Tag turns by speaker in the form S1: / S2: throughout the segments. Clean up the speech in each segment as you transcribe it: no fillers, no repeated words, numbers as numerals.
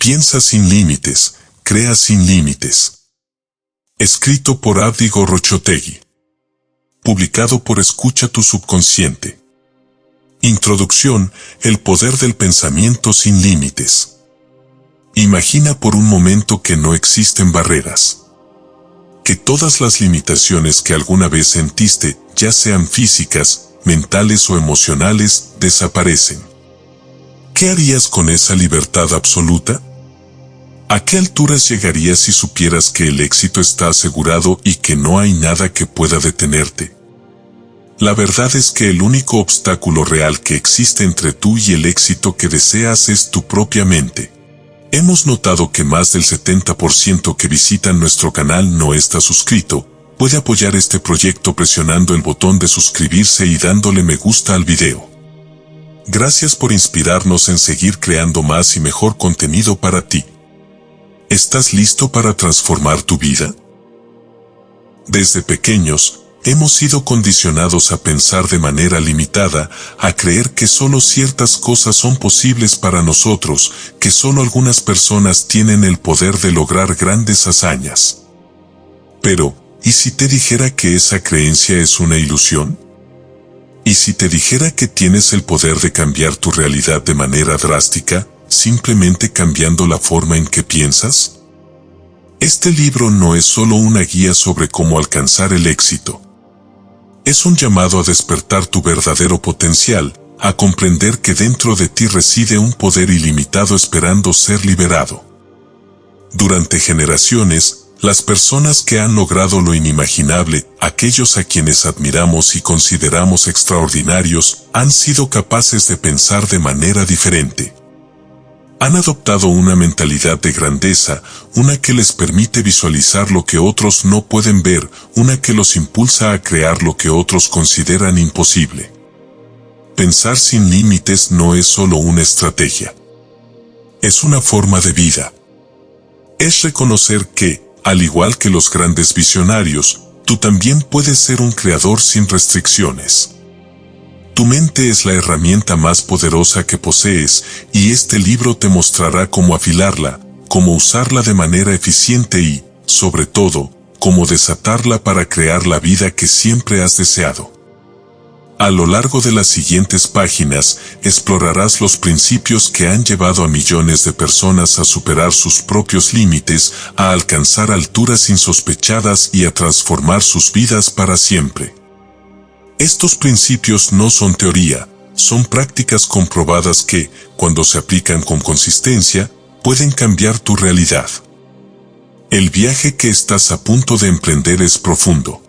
S1: Piensa sin límites, crea sin límites. Escrito por Abdi Gorrochategui. Publicado por Escucha tu subconsciente. Introducción: el poder del pensamiento sin límites. Imagina por un momento que no existen barreras. Que todas las limitaciones que alguna vez sentiste, ya sean físicas, mentales o emocionales, desaparecen. ¿Qué harías con esa libertad absoluta? ¿A qué alturas llegarías si supieras que el éxito está asegurado y que no hay nada que pueda detenerte? La verdad es que el único obstáculo real que existe entre tú y el éxito que deseas es tu propia mente. Hemos notado que más del 70% que visitan nuestro canal no está suscrito. Puede apoyar este proyecto presionando el botón de suscribirse y dándole me gusta al video. Gracias por inspirarnos en seguir creando más y mejor contenido para ti. ¿Estás listo para transformar tu vida? Desde pequeños, hemos sido condicionados a pensar de manera limitada, a creer que solo ciertas cosas son posibles para nosotros, que solo algunas personas tienen el poder de lograr grandes hazañas. Pero, ¿y si te dijera que esa creencia es una ilusión? ¿Y si te dijera que tienes el poder de cambiar tu realidad de manera drástica, simplemente cambiando la forma en que piensas? Este libro no es solo una guía sobre cómo alcanzar el éxito. Es un llamado a despertar tu verdadero potencial, a comprender que dentro de ti reside un poder ilimitado esperando ser liberado. Durante generaciones, las personas que han logrado lo inimaginable, aquellos a quienes admiramos y consideramos extraordinarios, han sido capaces de pensar de manera diferente. Han adoptado una mentalidad de grandeza, una que les permite visualizar lo que otros no pueden ver, una que los impulsa a crear lo que otros consideran imposible. Pensar sin límites no es solo una estrategia. Es una forma de vida. Es reconocer que, al igual que los grandes visionarios, tú también puedes ser un creador sin restricciones. Tu mente es la herramienta más poderosa que posees, y este libro te mostrará cómo afilarla, cómo usarla de manera eficiente y, sobre todo, cómo desatarla para crear la vida que siempre has deseado. A lo largo de las siguientes páginas, explorarás los principios que han llevado a millones de personas a superar sus propios límites, a alcanzar alturas insospechadas y a transformar sus vidas para siempre. Estos principios no son teoría, son prácticas comprobadas que, cuando se aplican con consistencia, pueden cambiar tu realidad. El viaje que estás a punto de emprender es profundo.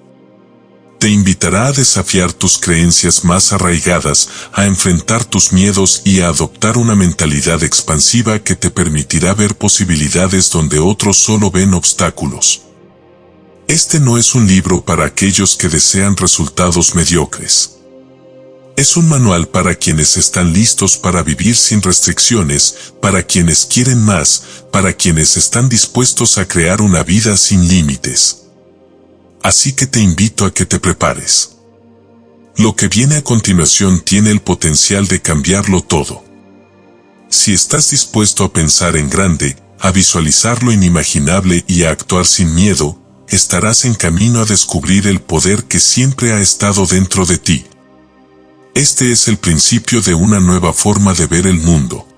S1: Te invitará a desafiar tus creencias más arraigadas, a enfrentar tus miedos y a adoptar una mentalidad expansiva que te permitirá ver posibilidades donde otros solo ven obstáculos. Este no es un libro para aquellos que desean resultados mediocres. Es un manual para quienes están listos para vivir sin restricciones, para quienes quieren más, para quienes están dispuestos a crear una vida sin límites. Así que te invito a que te prepares. Lo que viene a continuación tiene el potencial de cambiarlo todo. Si estás dispuesto a pensar en grande, a visualizar lo inimaginable y a actuar sin miedo, estarás en camino a descubrir el poder que siempre ha estado dentro de ti. Este es el principio de una nueva forma de ver el mundo.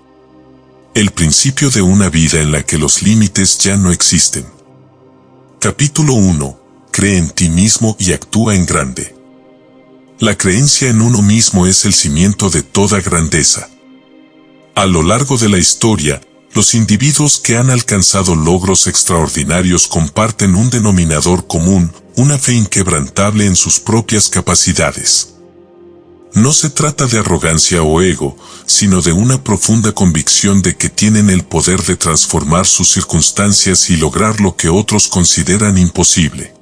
S1: El principio de una vida en la que los límites ya no existen. Capítulo 1. Cree en ti mismo y actúa en grande. La creencia en uno mismo es el cimiento de toda grandeza. A lo largo de la historia, los individuos que han alcanzado logros extraordinarios comparten un denominador común, una fe inquebrantable en sus propias capacidades. No se trata de arrogancia o ego, sino de una profunda convicción de que tienen el poder de transformar sus circunstancias y lograr lo que otros consideran imposible.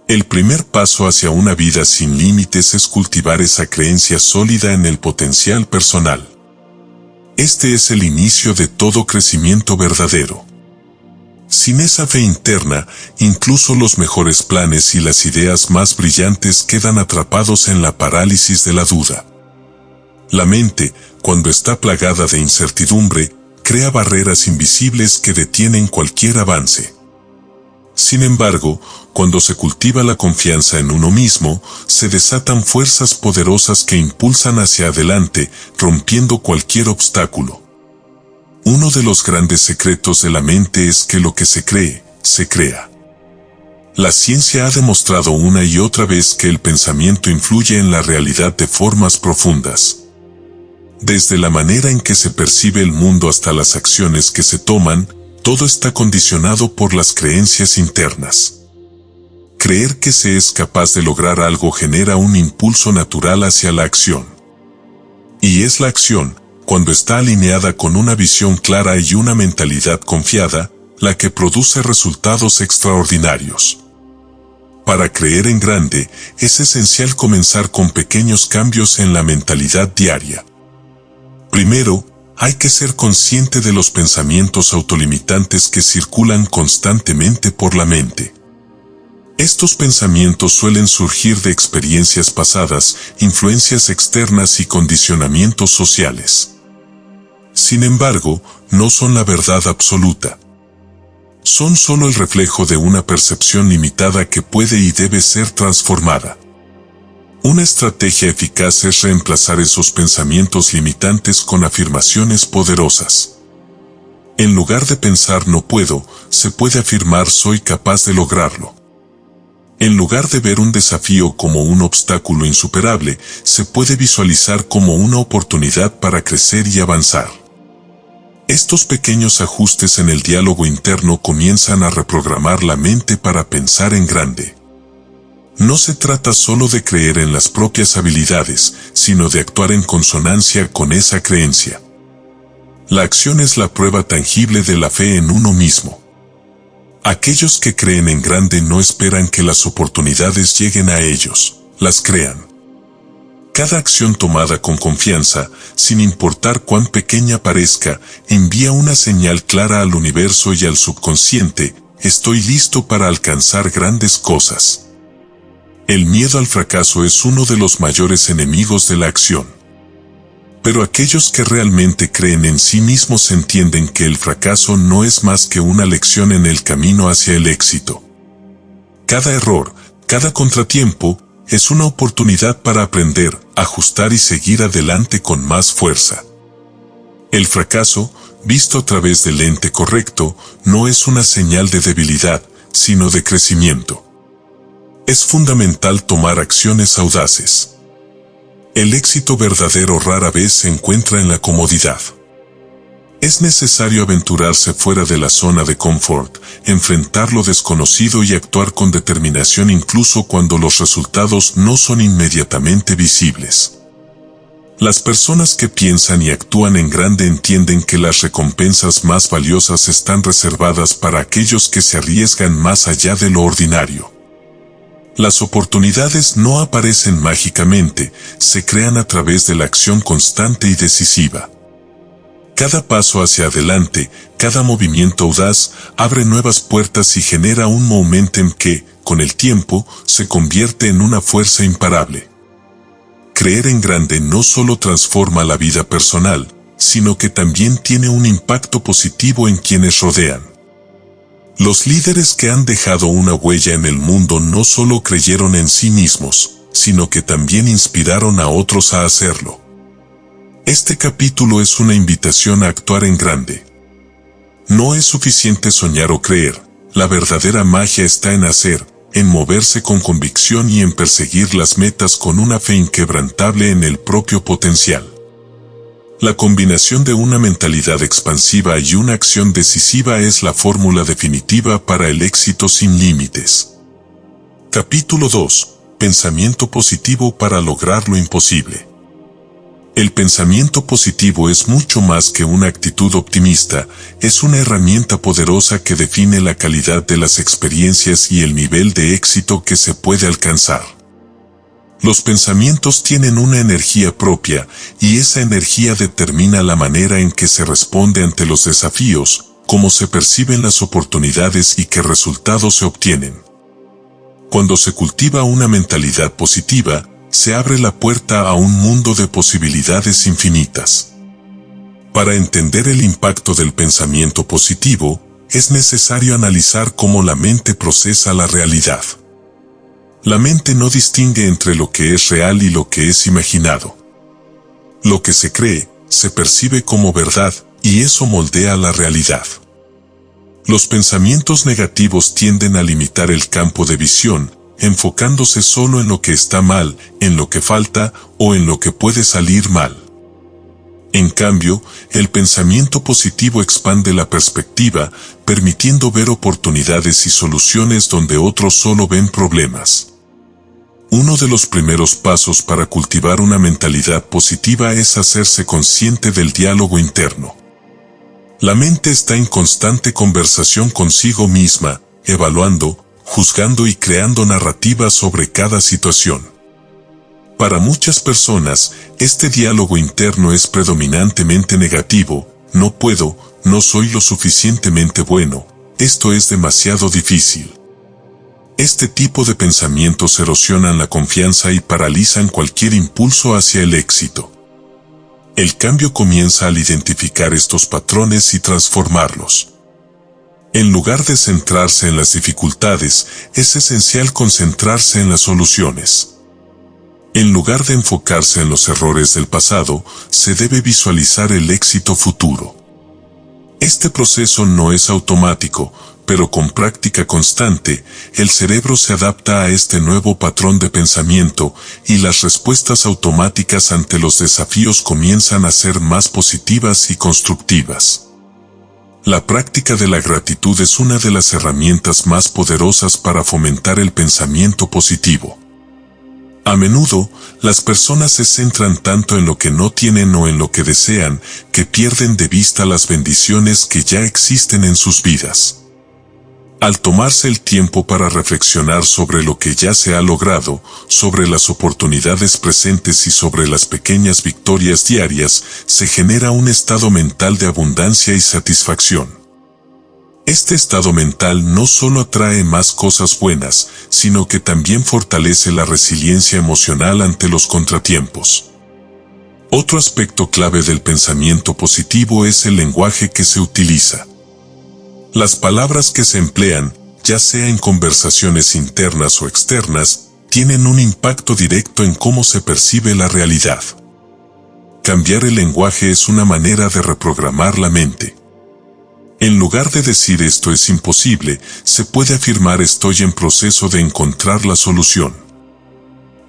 S1: El primer paso hacia una vida sin límites es cultivar esa creencia sólida en el potencial personal. Este es el inicio de todo crecimiento verdadero. Sin esa fe interna, incluso los mejores planes y las ideas más brillantes quedan atrapados en la parálisis de la duda. La mente, cuando está plagada de incertidumbre, crea barreras invisibles que detienen cualquier avance. Sin embargo, cuando se cultiva la confianza en uno mismo, se desatan fuerzas poderosas que impulsan hacia adelante, rompiendo cualquier obstáculo. Uno de los grandes secretos de la mente es que lo que se cree, se crea. La ciencia ha demostrado una y otra vez que el pensamiento influye en la realidad de formas profundas. Desde la manera en que se percibe el mundo hasta las acciones que se toman, todo está condicionado por las creencias internas. Creer que se es capaz de lograr algo genera un impulso natural hacia la acción. Y es la acción, cuando está alineada con una visión clara y una mentalidad confiada, la que produce resultados extraordinarios. Para creer en grande, es esencial comenzar con pequeños cambios en la mentalidad diaria. Primero, hay que ser consciente de los pensamientos autolimitantes que circulan constantemente por la mente. Estos pensamientos suelen surgir de experiencias pasadas, influencias externas y condicionamientos sociales. Sin embargo, no son la verdad absoluta. Son solo el reflejo de una percepción limitada que puede y debe ser transformada. Una estrategia eficaz es reemplazar esos pensamientos limitantes con afirmaciones poderosas. En lugar de pensar no puedo, se puede afirmar soy capaz de lograrlo. En lugar de ver un desafío como un obstáculo insuperable, se puede visualizar como una oportunidad para crecer y avanzar. Estos pequeños ajustes en el diálogo interno comienzan a reprogramar la mente para pensar en grande. No se trata solo de creer en las propias habilidades, sino de actuar en consonancia con esa creencia. La acción es la prueba tangible de la fe en uno mismo. Aquellos que creen en grande no esperan que las oportunidades lleguen a ellos, las crean. Cada acción tomada con confianza, sin importar cuán pequeña parezca, envía una señal clara al universo y al subconsciente: estoy listo para alcanzar grandes cosas. El miedo al fracaso es uno de los mayores enemigos de la acción. Pero aquellos que realmente creen en sí mismos entienden que el fracaso no es más que una lección en el camino hacia el éxito. Cada error, cada contratiempo, es una oportunidad para aprender, ajustar y seguir adelante con más fuerza. El fracaso, visto a través del lente correcto, no es una señal de debilidad, sino de crecimiento. Es fundamental tomar acciones audaces. El éxito verdadero rara vez se encuentra en la comodidad. Es necesario aventurarse fuera de la zona de confort, enfrentar lo desconocido y actuar con determinación incluso cuando los resultados no son inmediatamente visibles. Las personas que piensan y actúan en grande entienden que las recompensas más valiosas están reservadas para aquellos que se arriesgan más allá de lo ordinario. Las oportunidades no aparecen mágicamente, se crean a través de la acción constante y decisiva. Cada paso hacia adelante, cada movimiento audaz, abre nuevas puertas y genera un momentum que, con el tiempo, se convierte en una fuerza imparable. Creer en grande no solo transforma la vida personal, sino que también tiene un impacto positivo en quienes rodean. Los líderes que han dejado una huella en el mundo no solo creyeron en sí mismos, sino que también inspiraron a otros a hacerlo. Este capítulo es una invitación a actuar en grande. No es suficiente soñar o creer, la verdadera magia está en hacer, en moverse con convicción y en perseguir las metas con una fe inquebrantable en el propio potencial. La combinación de una mentalidad expansiva y una acción decisiva es la fórmula definitiva para el éxito sin límites. Capítulo 2. Pensamiento positivo para lograr lo imposible. El pensamiento positivo es mucho más que una actitud optimista, es una herramienta poderosa que define la calidad de las experiencias y el nivel de éxito que se puede alcanzar. Los pensamientos tienen una energía propia, y esa energía determina la manera en que se responde ante los desafíos, cómo se perciben las oportunidades y qué resultados se obtienen. Cuando se cultiva una mentalidad positiva, se abre la puerta a un mundo de posibilidades infinitas. Para entender el impacto del pensamiento positivo, es necesario analizar cómo la mente procesa la realidad. La mente no distingue entre lo que es real y lo que es imaginado. Lo que se cree, se percibe como verdad, y eso moldea la realidad. Los pensamientos negativos tienden a limitar el campo de visión, enfocándose solo en lo que está mal, en lo que falta o en lo que puede salir mal. En cambio, el pensamiento positivo expande la perspectiva, permitiendo ver oportunidades y soluciones donde otros solo ven problemas. Uno de los primeros pasos para cultivar una mentalidad positiva es hacerse consciente del diálogo interno. La mente está en constante conversación consigo misma, evaluando, juzgando y creando narrativas sobre cada situación. Para muchas personas, este diálogo interno es predominantemente negativo: no puedo, no soy lo suficientemente bueno, esto es demasiado difícil. Este tipo de pensamientos erosionan la confianza y paralizan cualquier impulso hacia el éxito. El cambio comienza al identificar estos patrones y transformarlos. En lugar de centrarse en las dificultades, es esencial concentrarse en las soluciones. En lugar de enfocarse en los errores del pasado, se debe visualizar el éxito futuro. Este proceso no es automático, pero con práctica constante, el cerebro se adapta a este nuevo patrón de pensamiento y las respuestas automáticas ante los desafíos comienzan a ser más positivas y constructivas. La práctica de la gratitud es una de las herramientas más poderosas para fomentar el pensamiento positivo. A menudo, las personas se centran tanto en lo que no tienen o en lo que desean, que pierden de vista las bendiciones que ya existen en sus vidas. Al tomarse el tiempo para reflexionar sobre lo que ya se ha logrado, sobre las oportunidades presentes y sobre las pequeñas victorias diarias, se genera un estado mental de abundancia y satisfacción. Este estado mental no solo atrae más cosas buenas, sino que también fortalece la resiliencia emocional ante los contratiempos. Otro aspecto clave del pensamiento positivo es el lenguaje que se utiliza. Las palabras que se emplean, ya sea en conversaciones internas o externas, tienen un impacto directo en cómo se percibe la realidad. Cambiar el lenguaje es una manera de reprogramar la mente. En lugar de decir esto es imposible, se puede afirmar estoy en proceso de encontrar la solución.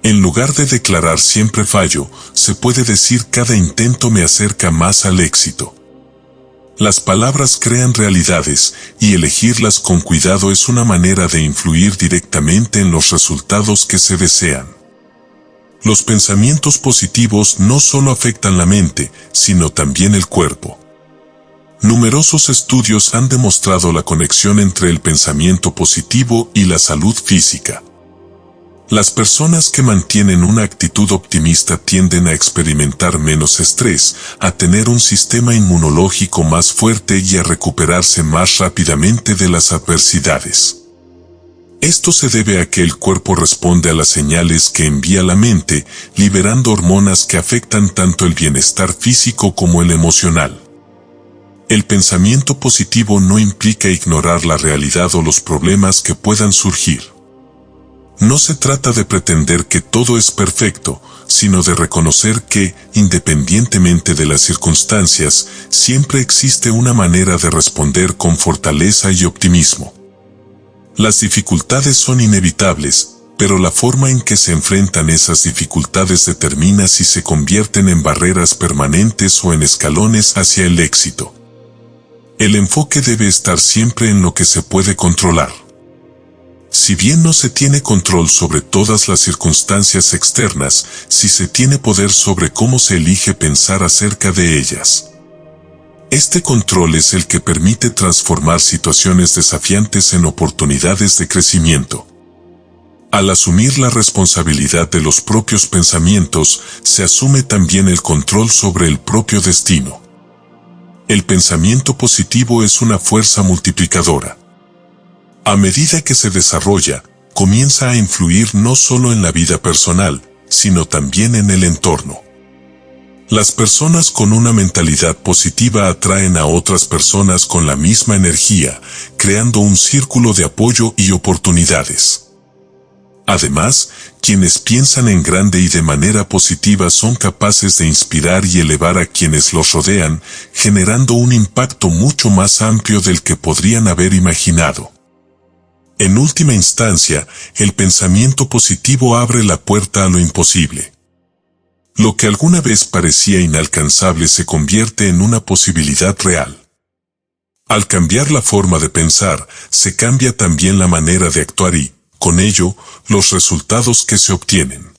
S1: En lugar de declarar siempre fallo, se puede decir cada intento me acerca más al éxito. Las palabras crean realidades, y elegirlas con cuidado es una manera de influir directamente en los resultados que se desean. Los pensamientos positivos no solo afectan la mente, sino también el cuerpo. Numerosos estudios han demostrado la conexión entre el pensamiento positivo y la salud física. Las personas que mantienen una actitud optimista tienden a experimentar menos estrés, a tener un sistema inmunológico más fuerte y a recuperarse más rápidamente de las adversidades. Esto se debe a que el cuerpo responde a las señales que envía la mente, liberando hormonas que afectan tanto el bienestar físico como el emocional. El pensamiento positivo no implica ignorar la realidad o los problemas que puedan surgir. No se trata de pretender que todo es perfecto, sino de reconocer que, independientemente de las circunstancias, siempre existe una manera de responder con fortaleza y optimismo. Las dificultades son inevitables, pero la forma en que se enfrentan esas dificultades determina si se convierten en barreras permanentes o en escalones hacia el éxito. El enfoque debe estar siempre en lo que se puede controlar. Si bien no se tiene control sobre todas las circunstancias externas, sí se tiene poder sobre cómo se elige pensar acerca de ellas. Este control es el que permite transformar situaciones desafiantes en oportunidades de crecimiento. Al asumir la responsabilidad de los propios pensamientos, se asume también el control sobre el propio destino. El pensamiento positivo es una fuerza multiplicadora. A medida que se desarrolla, comienza a influir no solo en la vida personal, sino también en el entorno. Las personas con una mentalidad positiva atraen a otras personas con la misma energía, creando un círculo de apoyo y oportunidades. Además, quienes piensan en grande y de manera positiva son capaces de inspirar y elevar a quienes los rodean, generando un impacto mucho más amplio del que podrían haber imaginado. En última instancia, el pensamiento positivo abre la puerta a lo imposible. Lo que alguna vez parecía inalcanzable se convierte en una posibilidad real. Al cambiar la forma de pensar, se cambia también la manera de actuar y, con ello, los resultados que se obtienen.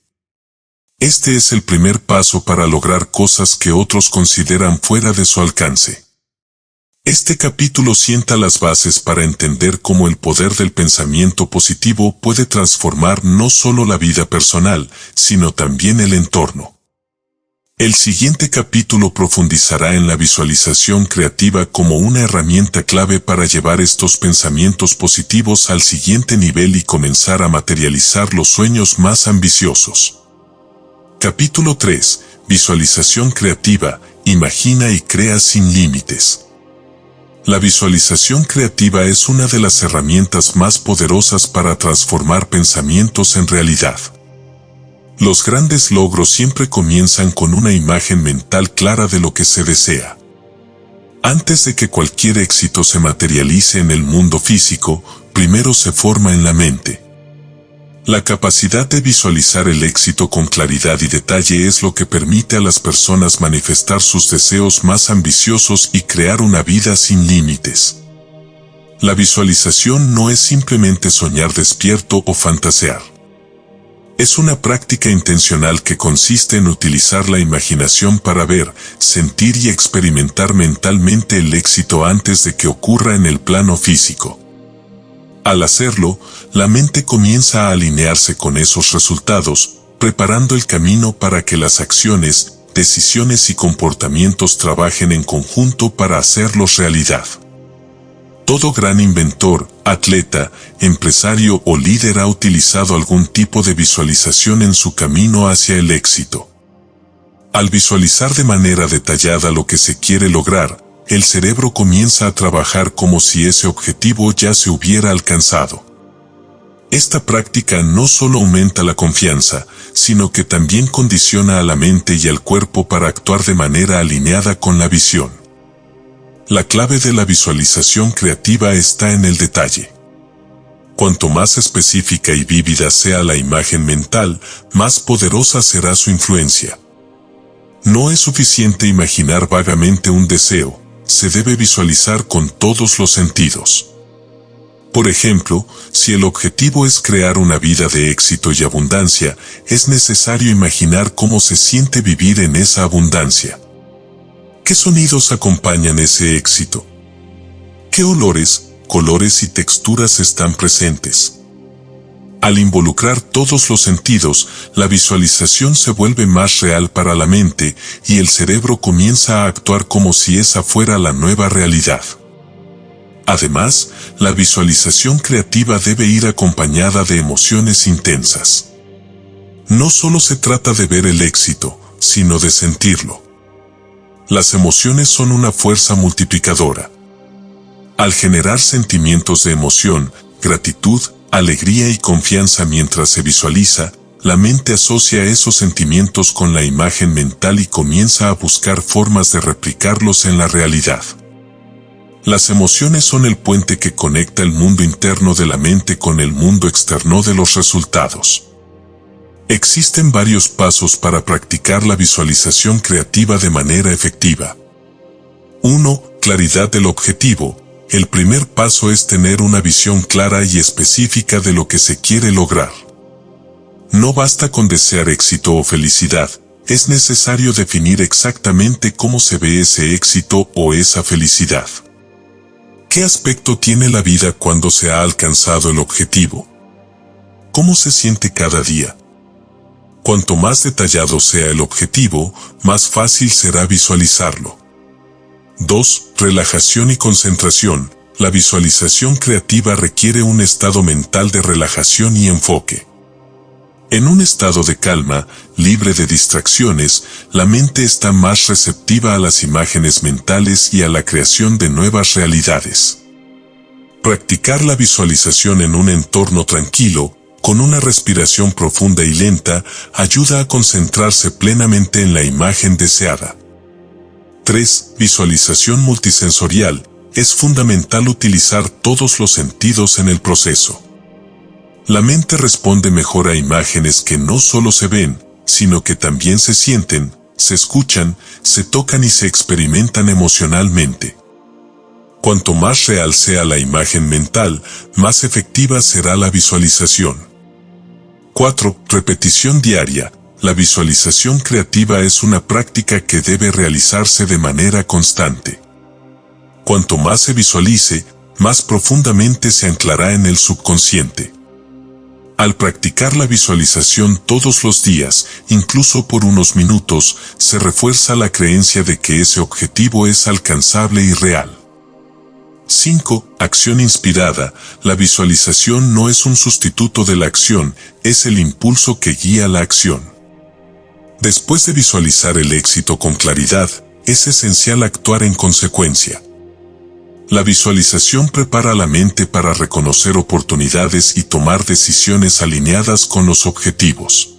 S1: Este es el primer paso para lograr cosas que otros consideran fuera de su alcance. Este capítulo sienta las bases para entender cómo el poder del pensamiento positivo puede transformar no solo la vida personal, sino también el entorno. El siguiente capítulo profundizará en la visualización creativa como una herramienta clave para llevar estos pensamientos positivos al siguiente nivel y comenzar a materializar los sueños más ambiciosos. Capítulo 3. Visualización creativa. Imagina y crea sin límites. La visualización creativa es una de las herramientas más poderosas para transformar pensamientos en realidad. Los grandes logros siempre comienzan con una imagen mental clara de lo que se desea. Antes de que cualquier éxito se materialice en el mundo físico, primero se forma en la mente. La capacidad de visualizar el éxito con claridad y detalle es lo que permite a las personas manifestar sus deseos más ambiciosos y crear una vida sin límites. La visualización no es simplemente soñar despierto o fantasear. Es una práctica intencional que consiste en utilizar la imaginación para ver, sentir y experimentar mentalmente el éxito antes de que ocurra en el plano físico. Al hacerlo, la mente comienza a alinearse con esos resultados, preparando el camino para que las acciones, decisiones y comportamientos trabajen en conjunto para hacerlos realidad. Todo gran inventor, atleta, empresario o líder ha utilizado algún tipo de visualización en su camino hacia el éxito. Al visualizar de manera detallada lo que se quiere lograr, el cerebro comienza a trabajar como si ese objetivo ya se hubiera alcanzado. Esta práctica no solo aumenta la confianza, sino que también condiciona a la mente y al cuerpo para actuar de manera alineada con la visión. La clave de la visualización creativa está en el detalle. Cuanto más específica y vívida sea la imagen mental, más poderosa será su influencia. No es suficiente imaginar vagamente un deseo, se debe visualizar con todos los sentidos. Por ejemplo, si el objetivo es crear una vida de éxito y abundancia, es necesario imaginar cómo se siente vivir en esa abundancia. ¿Qué sonidos acompañan ese éxito? ¿Qué olores, colores y texturas están presentes? Al involucrar todos los sentidos, la visualización se vuelve más real para la mente y el cerebro comienza a actuar como si esa fuera la nueva realidad. Además, la visualización creativa debe ir acompañada de emociones intensas. No solo se trata de ver el éxito, sino de sentirlo. Las emociones son una fuerza multiplicadora. Al generar sentimientos de emoción, gratitud, alegría y confianza mientras se visualiza, la mente asocia esos sentimientos con la imagen mental y comienza a buscar formas de replicarlos en la realidad. Las emociones son el puente que conecta el mundo interno de la mente con el mundo externo de los resultados. Existen varios pasos para practicar la visualización creativa de manera efectiva. 1. Claridad del objetivo. El primer paso es tener una visión clara y específica de lo que se quiere lograr. No basta con desear éxito o felicidad, es necesario definir exactamente cómo se ve ese éxito o esa felicidad. ¿Qué aspecto tiene la vida cuando se ha alcanzado el objetivo? ¿Cómo se siente cada día? Cuanto más detallado sea el objetivo, más fácil será visualizarlo. 2. Relajación y concentración. La visualización creativa requiere un estado mental de relajación y enfoque. En un estado de calma, libre de distracciones, la mente está más receptiva a las imágenes mentales y a la creación de nuevas realidades. Practicar la visualización en un entorno tranquilo, con una respiración profunda y lenta, ayuda a concentrarse plenamente en la imagen deseada. 3. Visualización multisensorial. Es fundamental utilizar todos los sentidos en el proceso. La mente responde mejor a imágenes que no solo se ven, sino que también se sienten, se escuchan, se tocan y se experimentan emocionalmente. Cuanto más real sea la imagen mental, más efectiva será la visualización. 4. Repetición diaria. La visualización creativa es una práctica que debe realizarse de manera constante. Cuanto más se visualice, más profundamente se anclará en el subconsciente. Al practicar la visualización todos los días, incluso por unos minutos, se refuerza la creencia de que ese objetivo es alcanzable y real. 5. Acción inspirada. La visualización no es un sustituto de la acción, es el impulso que guía la acción. Después de visualizar el éxito con claridad, es esencial actuar en consecuencia. La visualización prepara la mente para reconocer oportunidades y tomar decisiones alineadas con los objetivos.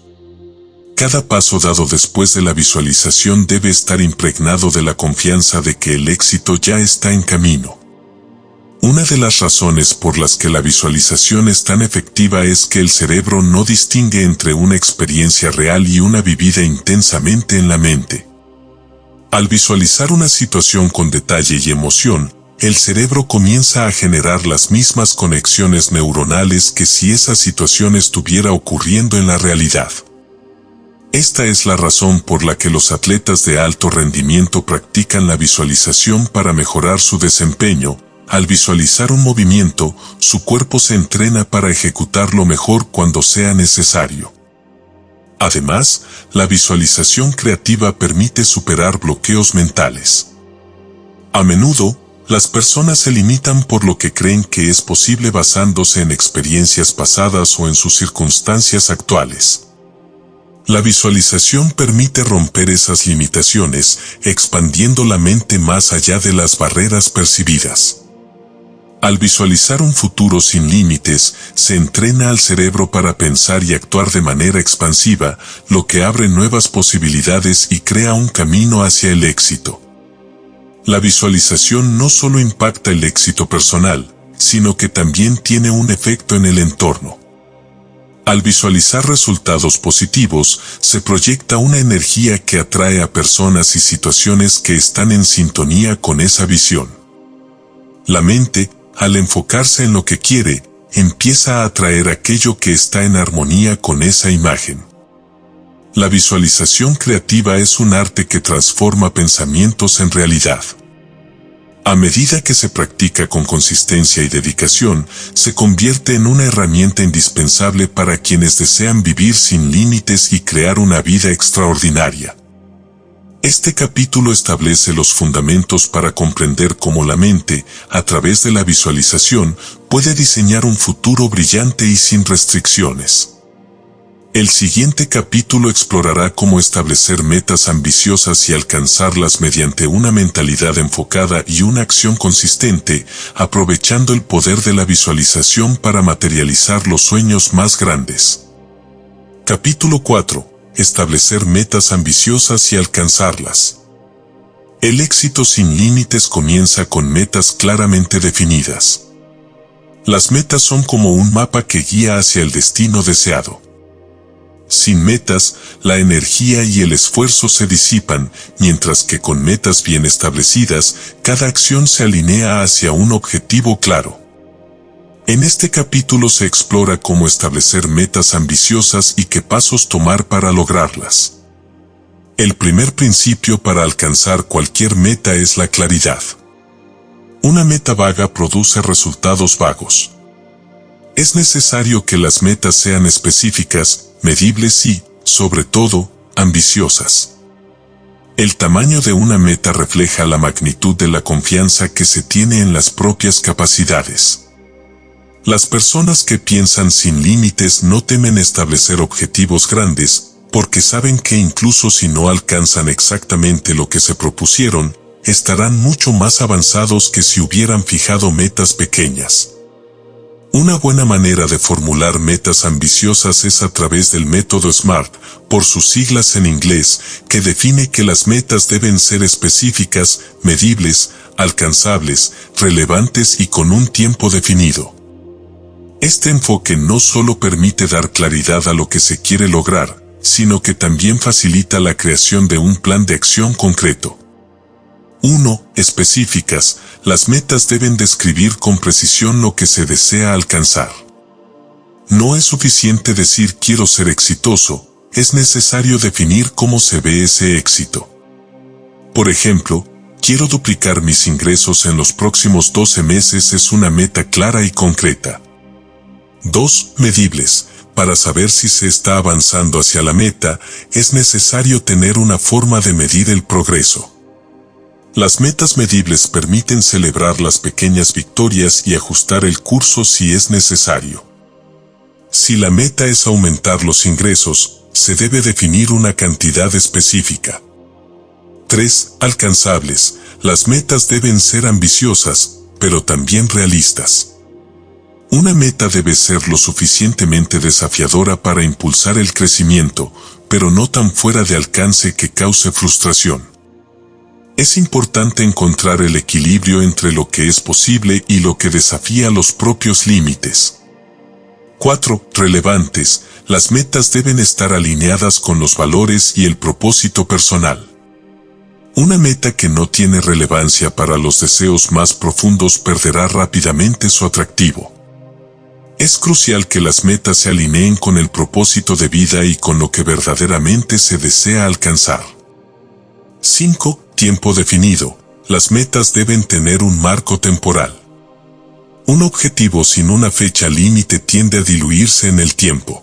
S1: Cada paso dado después de la visualización debe estar impregnado de la confianza de que el éxito ya está en camino. Una de las razones por las que la visualización es tan efectiva es que el cerebro no distingue entre una experiencia real y una vivida intensamente en la mente. Al visualizar una situación con detalle y emoción, el cerebro comienza a generar las mismas conexiones neuronales que si esa situación estuviera ocurriendo en la realidad. Esta es la razón por la que los atletas de alto rendimiento practican la visualización para mejorar su desempeño. Al visualizar un movimiento, su cuerpo se entrena para ejecutarlo mejor cuando sea necesario. Además, la visualización creativa permite superar bloqueos mentales. A menudo, las personas se limitan por lo que creen que es posible basándose en experiencias pasadas o en sus circunstancias actuales. La visualización permite romper esas limitaciones, expandiendo la mente más allá de las barreras percibidas. Al visualizar un futuro sin límites, se entrena al cerebro para pensar y actuar de manera expansiva, lo que abre nuevas posibilidades y crea un camino hacia el éxito. La visualización no solo impacta el éxito personal, sino que también tiene un efecto en el entorno. Al visualizar resultados positivos, se proyecta una energía que atrae a personas y situaciones que están en sintonía con esa visión. La mente, al enfocarse en lo que quiere, empieza a atraer aquello que está en armonía con esa imagen. La visualización creativa es un arte que transforma pensamientos en realidad. A medida que se practica con consistencia y dedicación, se convierte en una herramienta indispensable para quienes desean vivir sin límites y crear una vida extraordinaria. Este capítulo establece los fundamentos para comprender cómo la mente, a través de la visualización, puede diseñar un futuro brillante y sin restricciones. El siguiente capítulo explorará cómo establecer metas ambiciosas y alcanzarlas mediante una mentalidad enfocada y una acción consistente, aprovechando el poder de la visualización para materializar los sueños más grandes. Capítulo 4. Establecer metas ambiciosas y alcanzarlas. El éxito sin límites comienza con metas claramente definidas. Las metas son como un mapa que guía hacia el destino deseado. Sin metas, la energía y el esfuerzo se disipan, mientras que con metas bien establecidas, cada acción se alinea hacia un objetivo claro. En este capítulo se explora cómo establecer metas ambiciosas y qué pasos tomar para lograrlas. El primer principio para alcanzar cualquier meta es la claridad. Una meta vaga produce resultados vagos. Es necesario que las metas sean específicas, medibles y, sobre todo, ambiciosas. El tamaño de una meta refleja la magnitud de la confianza que se tiene en las propias capacidades. Las personas que piensan sin límites no temen establecer objetivos grandes, porque saben que incluso si no alcanzan exactamente lo que se propusieron, estarán mucho más avanzados que si hubieran fijado metas pequeñas. Una buena manera de formular metas ambiciosas es a través del método SMART, por sus siglas en inglés, que define que las metas deben ser específicas, medibles, alcanzables, relevantes y con un tiempo definido. Este enfoque no solo permite dar claridad a lo que se quiere lograr, sino que también facilita la creación de un plan de acción concreto. 1. Específicas. Las metas deben describir con precisión lo que se desea alcanzar. No es suficiente decir quiero ser exitoso, es necesario definir cómo se ve ese éxito. Por ejemplo, quiero duplicar mis ingresos en los próximos 12 meses es una meta clara y concreta. 2. Medibles. Para saber si se está avanzando hacia la meta, es necesario tener una forma de medir el progreso. Las metas medibles permiten celebrar las pequeñas victorias y ajustar el curso si es necesario. Si la meta es aumentar los ingresos, se debe definir una cantidad específica. 3. Alcanzables. Las metas deben ser ambiciosas, pero también realistas. Una meta debe ser lo suficientemente desafiadora para impulsar el crecimiento, pero no tan fuera de alcance que cause frustración. Es importante encontrar el equilibrio entre lo que es posible y lo que desafía los propios límites. 4. Relevantes. Las metas deben estar alineadas con los valores y el propósito personal. Una meta que no tiene relevancia para los deseos más profundos perderá rápidamente su atractivo. Es crucial que las metas se alineen con el propósito de vida y con lo que verdaderamente se desea alcanzar. 5. Tiempo definido. Las metas deben tener un marco temporal. Un objetivo sin una fecha límite tiende a diluirse en el tiempo.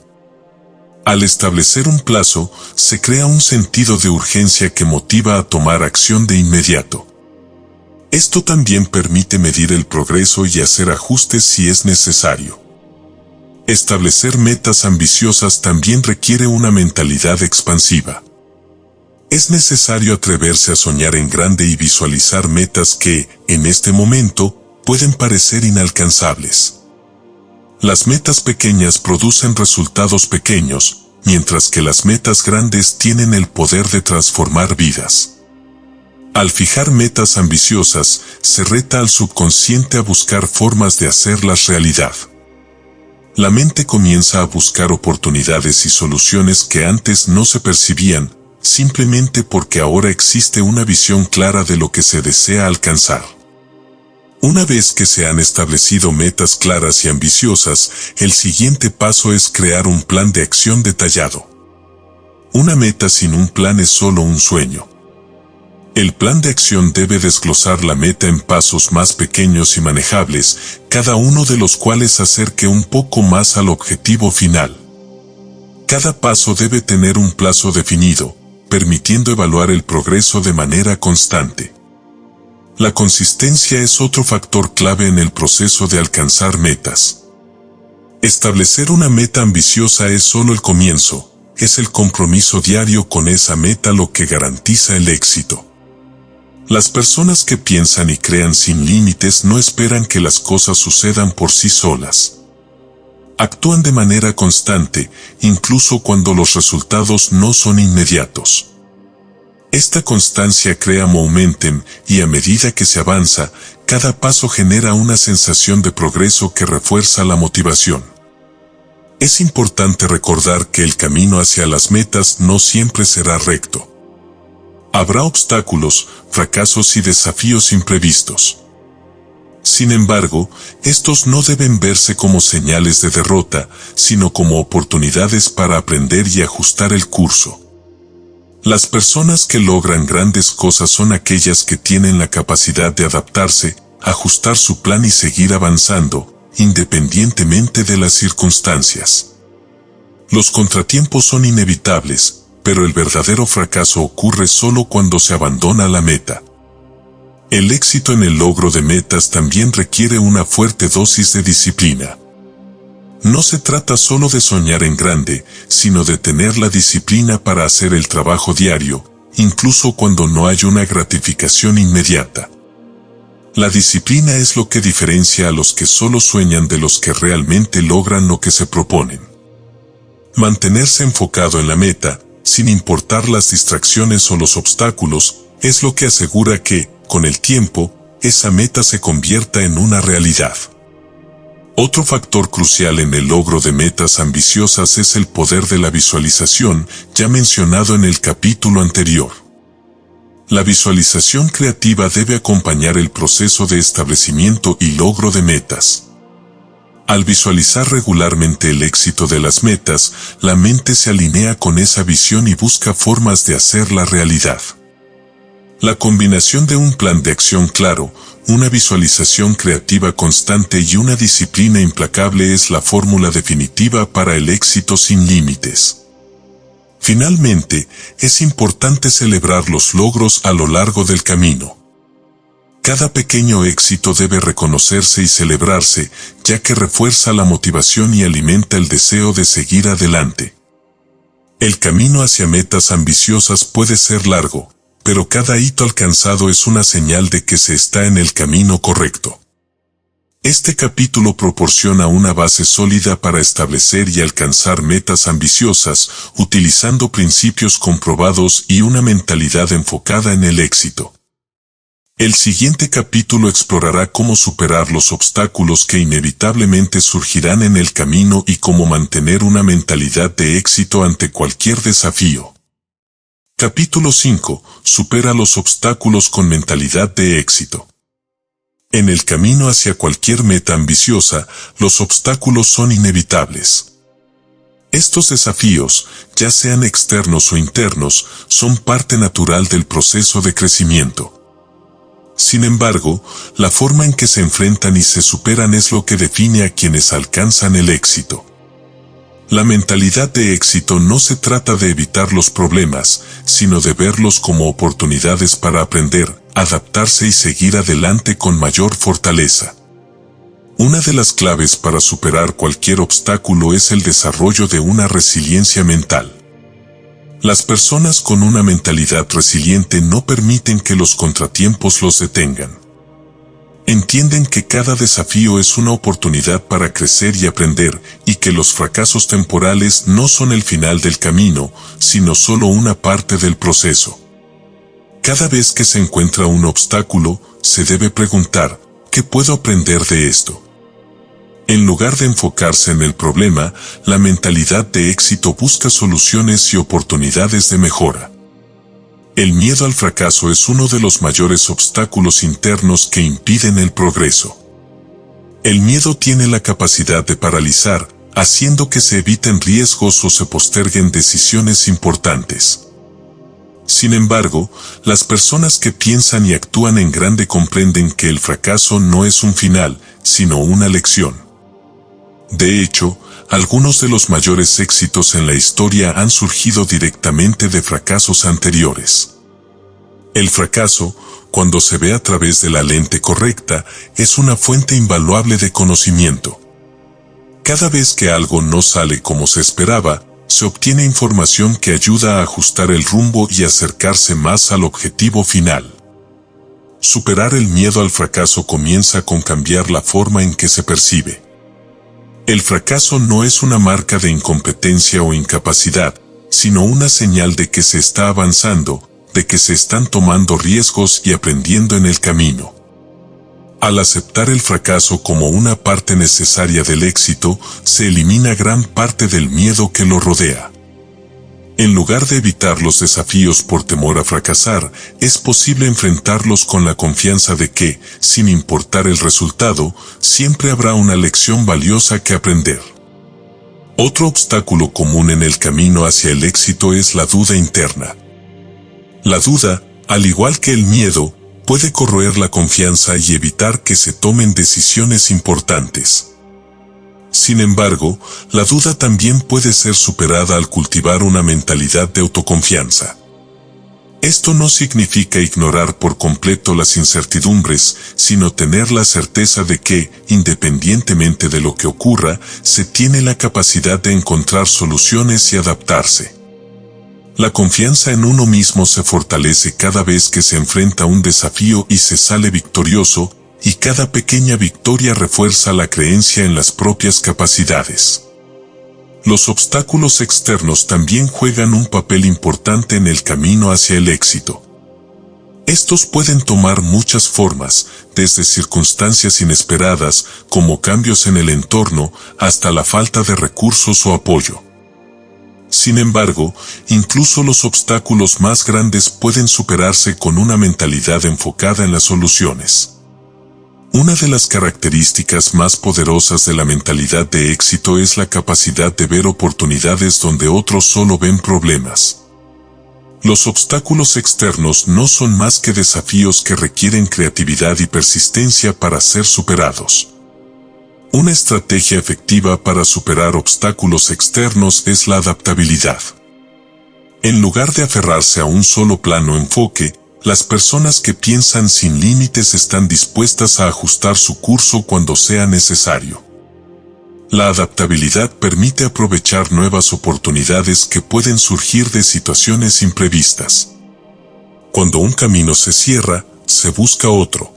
S1: Al establecer un plazo, se crea un sentido de urgencia que motiva a tomar acción de inmediato. Esto también permite medir el progreso y hacer ajustes si es necesario. Establecer metas ambiciosas también requiere una mentalidad expansiva. Es necesario atreverse a soñar en grande y visualizar metas que, en este momento, pueden parecer inalcanzables. Las metas pequeñas producen resultados pequeños, mientras que las metas grandes tienen el poder de transformar vidas. Al fijar metas ambiciosas, se reta al subconsciente a buscar formas de hacerlas realidad. La mente comienza a buscar oportunidades y soluciones que antes no se percibían, simplemente porque ahora existe una visión clara de lo que se desea alcanzar. Una vez que se han establecido metas claras y ambiciosas, el siguiente paso es crear un plan de acción detallado. Una meta sin un plan es solo un sueño. El plan de acción debe desglosar la meta en pasos más pequeños y manejables, cada uno de los cuales acerque un poco más al objetivo final. Cada paso debe tener un plazo definido, permitiendo evaluar el progreso de manera constante. La consistencia es otro factor clave en el proceso de alcanzar metas. Establecer una meta ambiciosa es solo el comienzo, es el compromiso diario con esa meta lo que garantiza el éxito. Las personas que piensan y crean sin límites no esperan que las cosas sucedan por sí solas. Actúan de manera constante, incluso cuando los resultados no son inmediatos. Esta constancia crea momentum y a medida que se avanza, cada paso genera una sensación de progreso que refuerza la motivación. Es importante recordar que el camino hacia las metas no siempre será recto. Habrá obstáculos, fracasos y desafíos imprevistos. Sin embargo, estos no deben verse como señales de derrota, sino como oportunidades para aprender y ajustar el curso. Las personas que logran grandes cosas son aquellas que tienen la capacidad de adaptarse, ajustar su plan y seguir avanzando, independientemente de las circunstancias. Los contratiempos son inevitables, pero el verdadero fracaso ocurre solo cuando se abandona la meta. El éxito en el logro de metas también requiere una fuerte dosis de disciplina. No se trata solo de soñar en grande, sino de tener la disciplina para hacer el trabajo diario, incluso cuando no hay una gratificación inmediata. La disciplina es lo que diferencia a los que solo sueñan de los que realmente logran lo que se proponen. Mantenerse enfocado en la meta, sin importar las distracciones o los obstáculos, es lo que asegura que, con el tiempo, esa meta se convierta en una realidad. Otro factor crucial en el logro de metas ambiciosas es el poder de la visualización, ya mencionado en el capítulo anterior. La visualización creativa debe acompañar el proceso de establecimiento y logro de metas. Al visualizar regularmente el éxito de las metas, la mente se alinea con esa visión y busca formas de hacerla realidad. La combinación de un plan de acción claro, una visualización creativa constante y una disciplina implacable es la fórmula definitiva para el éxito sin límites. Finalmente, es importante celebrar los logros a lo largo del camino. Cada pequeño éxito debe reconocerse y celebrarse, ya que refuerza la motivación y alimenta el deseo de seguir adelante. El camino hacia metas ambiciosas puede ser largo, pero cada hito alcanzado es una señal de que se está en el camino correcto. Este capítulo proporciona una base sólida para establecer y alcanzar metas ambiciosas, utilizando principios comprobados y una mentalidad enfocada en el éxito. El siguiente capítulo explorará cómo superar los obstáculos que inevitablemente surgirán en el camino y cómo mantener una mentalidad de éxito ante cualquier desafío. Capítulo 5. Supera los obstáculos con mentalidad de éxito. En el camino hacia cualquier meta ambiciosa, los obstáculos son inevitables. Estos desafíos, ya sean externos o internos, son parte natural del proceso de crecimiento. Sin embargo, la forma en que se enfrentan y se superan es lo que define a quienes alcanzan el éxito. La mentalidad de éxito no se trata de evitar los problemas, sino de verlos como oportunidades para aprender, adaptarse y seguir adelante con mayor fortaleza. Una de las claves para superar cualquier obstáculo es el desarrollo de una resiliencia mental. Las personas con una mentalidad resiliente no permiten que los contratiempos los detengan. Entienden que cada desafío es una oportunidad para crecer y aprender, y que los fracasos temporales no son el final del camino, sino solo una parte del proceso. Cada vez que se encuentra un obstáculo, se debe preguntar, ¿qué puedo aprender de esto? En lugar de enfocarse en el problema, la mentalidad de éxito busca soluciones y oportunidades de mejora. El miedo al fracaso es uno de los mayores obstáculos internos que impiden el progreso. El miedo tiene la capacidad de paralizar, haciendo que se eviten riesgos o se posterguen decisiones importantes. Sin embargo, las personas que piensan y actúan en grande comprenden que el fracaso no es un final, sino una lección. De hecho, algunos de los mayores éxitos en la historia han surgido directamente de fracasos anteriores. El fracaso, cuando se ve a través de la lente correcta, es una fuente invaluable de conocimiento. Cada vez que algo no sale como se esperaba, se obtiene información que ayuda a ajustar el rumbo y acercarse más al objetivo final. Superar el miedo al fracaso comienza con cambiar la forma en que se percibe. El fracaso no es una marca de incompetencia o incapacidad, sino una señal de que se está avanzando, de que se están tomando riesgos y aprendiendo en el camino. Al aceptar el fracaso como una parte necesaria del éxito, se elimina gran parte del miedo que lo rodea. En lugar de evitar los desafíos por temor a fracasar, es posible enfrentarlos con la confianza de que, sin importar el resultado, siempre habrá una lección valiosa que aprender. Otro obstáculo común en el camino hacia el éxito es la duda interna. La duda, al igual que el miedo, puede corroer la confianza y evitar que se tomen decisiones importantes. Sin embargo, la duda también puede ser superada al cultivar una mentalidad de autoconfianza. Esto no significa ignorar por completo las incertidumbres, sino tener la certeza de que, independientemente de lo que ocurra, se tiene la capacidad de encontrar soluciones y adaptarse. La confianza en uno mismo se fortalece cada vez que se enfrenta a un desafío y se sale victorioso, y cada pequeña victoria refuerza la creencia en las propias capacidades. Los obstáculos externos también juegan un papel importante en el camino hacia el éxito. Estos pueden tomar muchas formas, desde circunstancias inesperadas, como cambios en el entorno, hasta la falta de recursos o apoyo. Sin embargo, incluso los obstáculos más grandes pueden superarse con una mentalidad enfocada en las soluciones. Una de las características más poderosas de la mentalidad de éxito es la capacidad de ver oportunidades donde otros solo ven problemas. Los obstáculos externos no son más que desafíos que requieren creatividad y persistencia para ser superados. Una estrategia efectiva para superar obstáculos externos es la adaptabilidad. En lugar de aferrarse a un solo plano enfoque, las personas que piensan sin límites están dispuestas a ajustar su curso cuando sea necesario. La adaptabilidad permite aprovechar nuevas oportunidades que pueden surgir de situaciones imprevistas. Cuando un camino se cierra, se busca otro.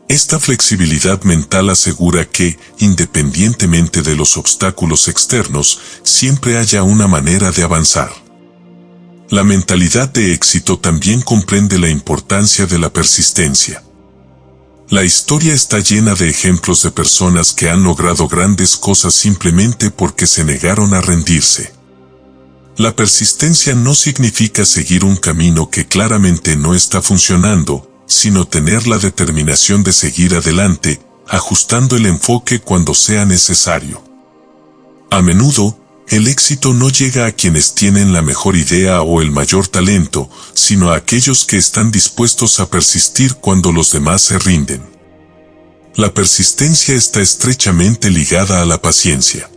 S1: Esta flexibilidad mental asegura que, independientemente de los obstáculos externos, siempre haya una manera de avanzar. La mentalidad de éxito también comprende la importancia de la persistencia. La historia está llena de ejemplos de personas que han logrado grandes cosas simplemente porque se negaron a rendirse. La persistencia no significa seguir un camino que claramente no está funcionando, sino tener la determinación de seguir adelante, ajustando el enfoque cuando sea necesario. A menudo, el éxito no llega a quienes tienen la mejor idea o el mayor talento, sino a aquellos que están dispuestos a persistir cuando los demás se rinden. La persistencia está estrechamente ligada a la paciencia.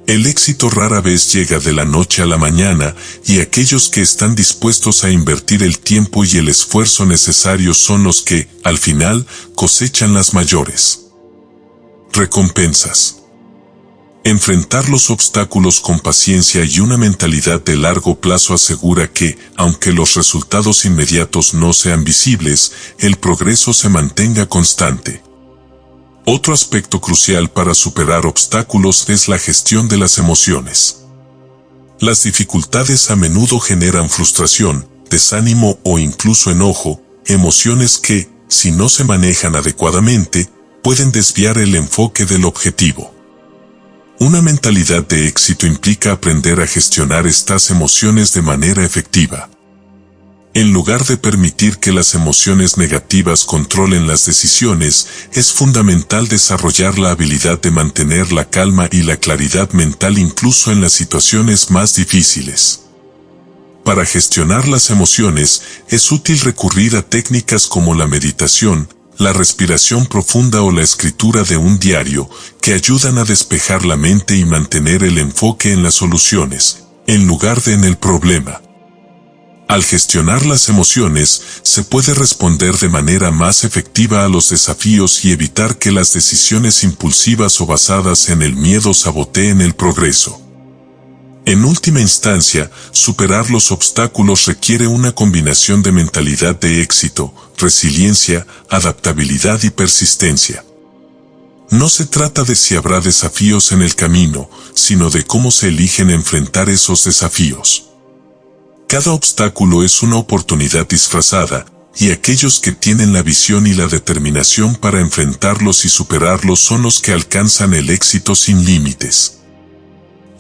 S1: El éxito rara vez llega de la noche a la mañana, y aquellos que están dispuestos a invertir el tiempo y el esfuerzo necesarios son los que, al final, cosechan las mayores recompensas. Enfrentar los obstáculos con paciencia y una mentalidad de largo plazo asegura que, aunque los resultados inmediatos no sean visibles, el progreso se mantenga constante. Otro aspecto crucial para superar obstáculos es la gestión de las emociones. Las dificultades a menudo generan frustración, desánimo o incluso enojo, emociones que, si no se manejan adecuadamente, pueden desviar el enfoque del objetivo. Una mentalidad de éxito implica aprender a gestionar estas emociones de manera efectiva. En lugar de permitir que las emociones negativas controlen las decisiones, es fundamental desarrollar la habilidad de mantener la calma y la claridad mental incluso en las situaciones más difíciles. Para gestionar las emociones, es útil recurrir a técnicas como la meditación, la respiración profunda o la escritura de un diario, que ayudan a despejar la mente y mantener el enfoque en las soluciones, en lugar de en el problema. Al gestionar las emociones, se puede responder de manera más efectiva a los desafíos y evitar que las decisiones impulsivas o basadas en el miedo saboteen el progreso. En última instancia, superar los obstáculos requiere una combinación de mentalidad de éxito, resiliencia, adaptabilidad y persistencia. No se trata de si habrá desafíos en el camino, sino de cómo se eligen enfrentar esos desafíos. Cada obstáculo es una oportunidad disfrazada, y aquellos que tienen la visión y la determinación para enfrentarlos y superarlos son los que alcanzan el éxito sin límites.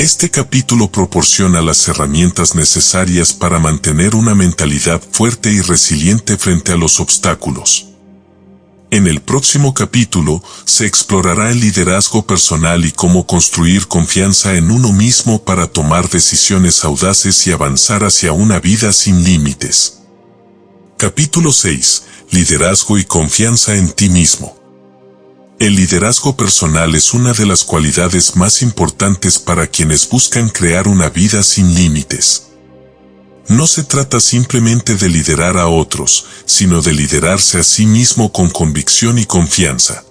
S1: Este capítulo proporciona las herramientas necesarias para mantener una mentalidad fuerte y resiliente frente a los obstáculos. En el próximo capítulo, se explorará el liderazgo personal y cómo construir confianza en uno mismo para tomar decisiones audaces y avanzar hacia una vida sin límites. Capítulo 6. Liderazgo y confianza en ti mismo. El liderazgo personal es una de las cualidades más importantes para quienes buscan crear una vida sin límites. No se trata simplemente de liderar a otros, sino de liderarse a sí mismo con convicción y confianza.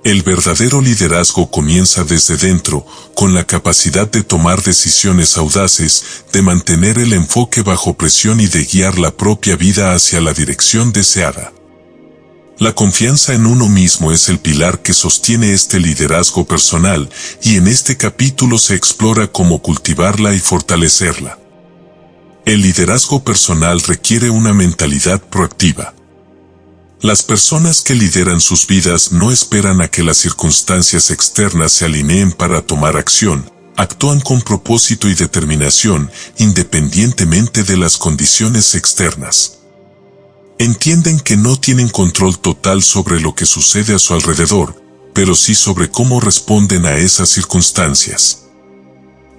S1: El verdadero liderazgo comienza desde dentro, con la capacidad de tomar decisiones audaces, de mantener el enfoque bajo presión y de guiar la propia vida hacia la dirección deseada. La confianza en uno mismo es el pilar que sostiene este liderazgo personal, y en este capítulo se explora cómo cultivarla y fortalecerla. El liderazgo personal requiere una mentalidad proactiva. Las personas que lideran sus vidas no esperan a que las circunstancias externas se alineen para tomar acción, actúan con propósito y determinación, independientemente de las condiciones externas. Entienden que no tienen control total sobre lo que sucede a su alrededor, pero sí sobre cómo responden a esas circunstancias.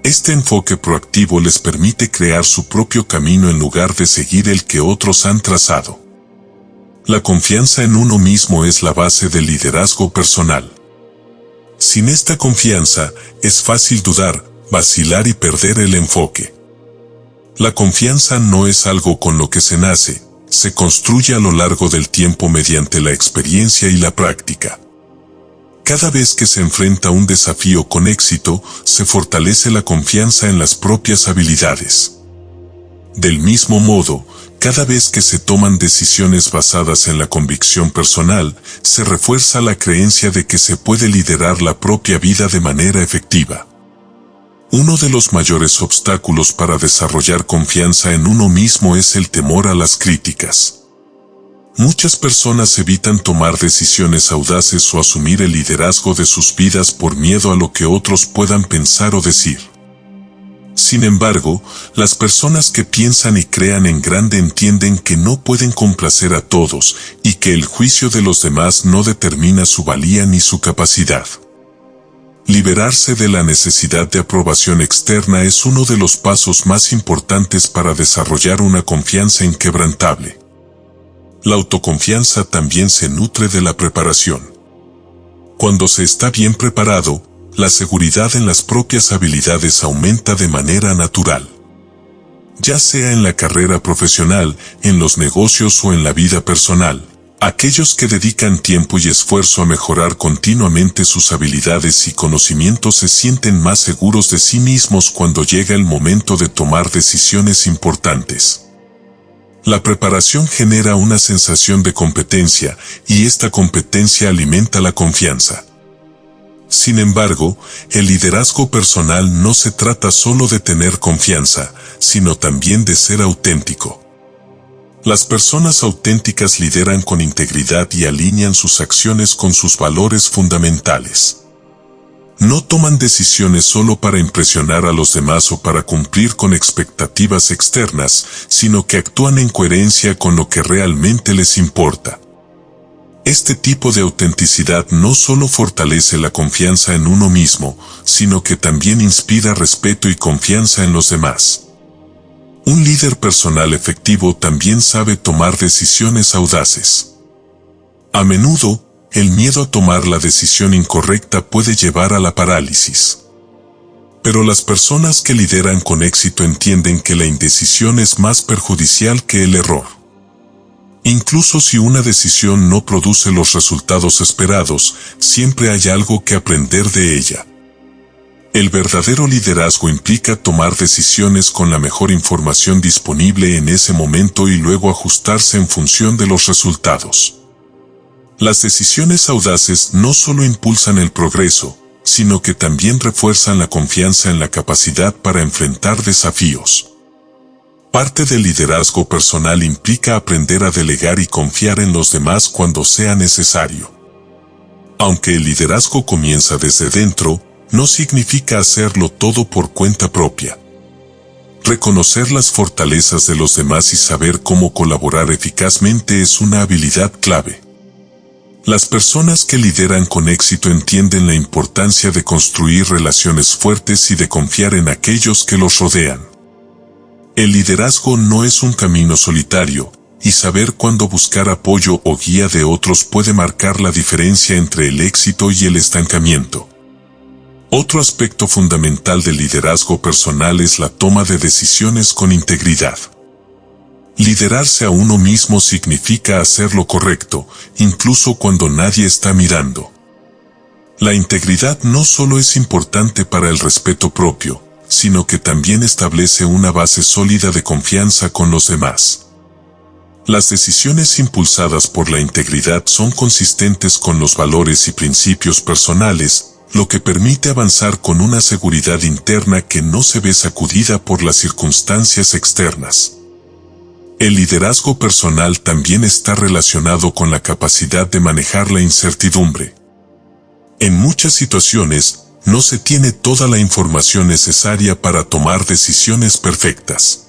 S1: Este enfoque proactivo les permite crear su propio camino en lugar de seguir el que otros han trazado. La confianza en uno mismo es la base del liderazgo personal. Sin esta confianza, es fácil dudar, vacilar y perder el enfoque. La confianza no es algo con lo que se nace, se construye a lo largo del tiempo mediante la experiencia y la práctica. Cada vez que se enfrenta un desafío con éxito, se fortalece la confianza en las propias habilidades. Del mismo modo, cada vez que se toman decisiones basadas en la convicción personal, se refuerza la creencia de que se puede liderar la propia vida de manera efectiva. Uno de los mayores obstáculos para desarrollar confianza en uno mismo es el temor a las críticas. Muchas personas evitan tomar decisiones audaces o asumir el liderazgo de sus vidas por miedo a lo que otros puedan pensar o decir. Sin embargo, las personas que piensan y crean en grande entienden que no pueden complacer a todos y que el juicio de los demás no determina su valía ni su capacidad. Liberarse de la necesidad de aprobación externa es uno de los pasos más importantes para desarrollar una confianza inquebrantable. La autoconfianza también se nutre de la preparación. Cuando se está bien preparado, la seguridad en las propias habilidades aumenta de manera natural. Ya sea en la carrera profesional, en los negocios o en la vida personal, aquellos que dedican tiempo y esfuerzo a mejorar continuamente sus habilidades y conocimientos se sienten más seguros de sí mismos cuando llega el momento de tomar decisiones importantes. La preparación genera una sensación de competencia, y esta competencia alimenta la confianza. Sin embargo, el liderazgo personal no se trata solo de tener confianza, sino también de ser auténtico. Las personas auténticas lideran con integridad y alinean sus acciones con sus valores fundamentales. No toman decisiones solo para impresionar a los demás o para cumplir con expectativas externas, sino que actúan en coherencia con lo que realmente les importa. Este tipo de autenticidad no solo fortalece la confianza en uno mismo, sino que también inspira respeto y confianza en los demás. Un líder personal efectivo también sabe tomar decisiones audaces. A menudo, el miedo a tomar la decisión incorrecta puede llevar a la parálisis. Pero las personas que lideran con éxito entienden que la indecisión es más perjudicial que el error. Incluso si una decisión no produce los resultados esperados, siempre hay algo que aprender de ella. El verdadero liderazgo implica tomar decisiones con la mejor información disponible en ese momento y luego ajustarse en función de los resultados. Las decisiones audaces no solo impulsan el progreso, sino que también refuerzan la confianza en la capacidad para enfrentar desafíos. Parte del liderazgo personal implica aprender a delegar y confiar en los demás cuando sea necesario. Aunque el liderazgo comienza desde dentro, no significa hacerlo todo por cuenta propia. Reconocer las fortalezas de los demás y saber cómo colaborar eficazmente es una habilidad clave. Las personas que lideran con éxito entienden la importancia de construir relaciones fuertes y de confiar en aquellos que los rodean. El liderazgo no es un camino solitario, y saber cuándo buscar apoyo o guía de otros puede marcar la diferencia entre el éxito y el estancamiento. Otro aspecto fundamental del liderazgo personal es la toma de decisiones con integridad. Liderarse a uno mismo significa hacer lo correcto, incluso cuando nadie está mirando. La integridad no solo es importante para el respeto propio, sino que también establece una base sólida de confianza con los demás. Las decisiones impulsadas por la integridad son consistentes con los valores y principios personales, lo que permite avanzar con una seguridad interna que no se ve sacudida por las circunstancias externas. El liderazgo personal también está relacionado con la capacidad de manejar la incertidumbre. En muchas situaciones, no se tiene toda la información necesaria para tomar decisiones perfectas.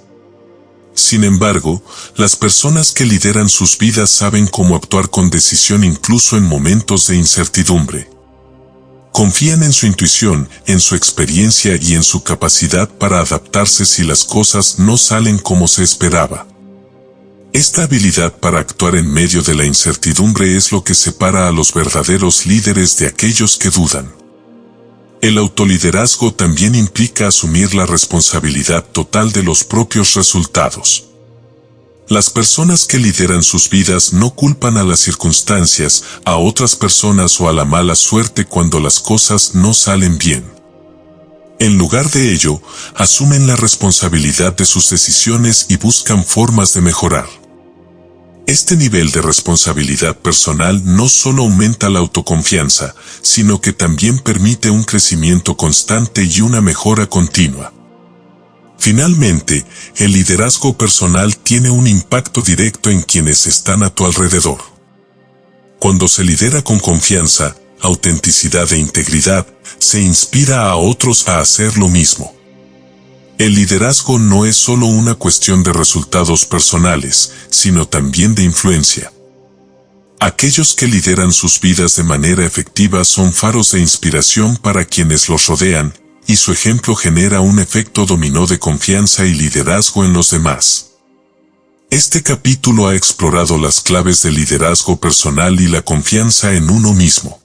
S1: Sin embargo, las personas que lideran sus vidas saben cómo actuar con decisión incluso en momentos de incertidumbre. Confían en su intuición, en su experiencia y en su capacidad para adaptarse si las cosas no salen como se esperaba. Esta habilidad para actuar en medio de la incertidumbre es lo que separa a los verdaderos líderes de aquellos que dudan. El autoliderazgo también implica asumir la responsabilidad total de los propios resultados. Las personas que lideran sus vidas no culpan a las circunstancias, a otras personas o a la mala suerte cuando las cosas no salen bien. En lugar de ello, asumen la responsabilidad de sus decisiones y buscan formas de mejorar. Este nivel de responsabilidad personal no solo aumenta la autoconfianza, sino que también permite un crecimiento constante y una mejora continua. Finalmente, el liderazgo personal tiene un impacto directo en quienes están a tu alrededor. Cuando se lidera con confianza, autenticidad e integridad, se inspira a otros a hacer lo mismo. El liderazgo no es solo una cuestión de resultados personales, sino también de influencia. Aquellos que lideran sus vidas de manera efectiva son faros de inspiración para quienes los rodean, y su ejemplo genera un efecto dominó de confianza y liderazgo en los demás. Este capítulo ha explorado las claves del liderazgo personal y la confianza en uno mismo.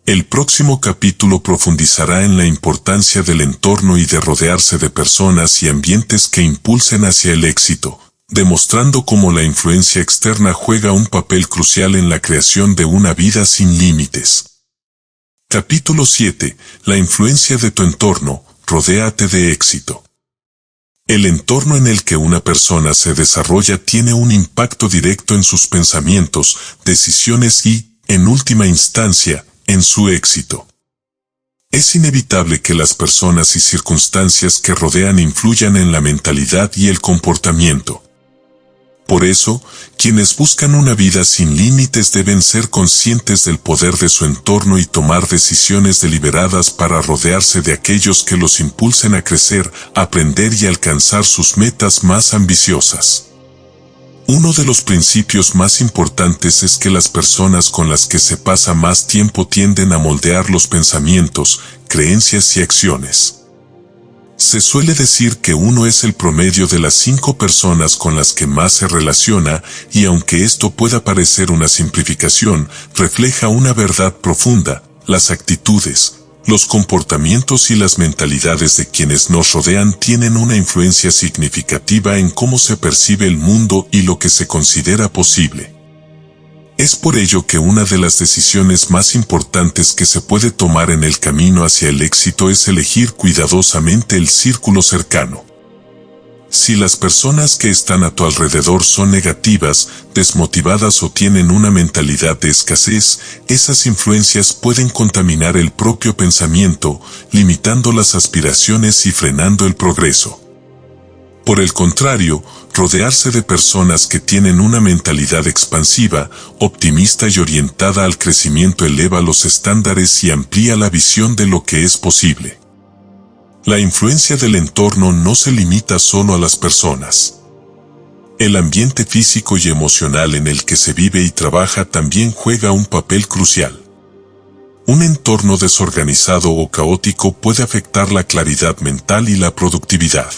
S1: El próximo capítulo profundizará en la importancia del entorno y de rodearse de personas y ambientes que impulsen hacia el éxito, demostrando cómo la influencia externa juega un papel crucial en la creación de una vida sin límites. Capítulo 7. La influencia de tu entorno, rodéate de éxito. El entorno en el que una persona se desarrolla tiene un impacto directo en sus pensamientos, decisiones y, en última instancia, en su éxito. Es inevitable que las personas y circunstancias que rodean influyan en la mentalidad y el comportamiento. Por eso, quienes buscan una vida sin límites deben ser conscientes del poder de su entorno y tomar decisiones deliberadas para rodearse de aquellos que los impulsen a crecer, aprender y alcanzar sus metas más ambiciosas. Uno de los principios más importantes es que las personas con las que se pasa más tiempo tienden a moldear los pensamientos, creencias y acciones. Se suele decir que uno es el promedio de las 5 personas con las que más se relaciona, y aunque esto pueda parecer una simplificación, refleja una verdad profunda: las actitudes, los comportamientos y las mentalidades de quienes nos rodean tienen una influencia significativa en cómo se percibe el mundo y lo que se considera posible. Es por ello que una de las decisiones más importantes que se puede tomar en el camino hacia el éxito es elegir cuidadosamente el círculo cercano. Si las personas que están a tu alrededor son negativas, desmotivadas o tienen una mentalidad de escasez, esas influencias pueden contaminar el propio pensamiento, limitando las aspiraciones y frenando el progreso. Por el contrario, rodearse de personas que tienen una mentalidad expansiva, optimista y orientada al crecimiento eleva los estándares y amplía la visión de lo que es posible. La influencia del entorno no se limita solo a las personas. El ambiente físico y emocional en el que se vive y trabaja también juega un papel crucial. Un entorno desorganizado o caótico puede afectar la claridad mental y la productividad.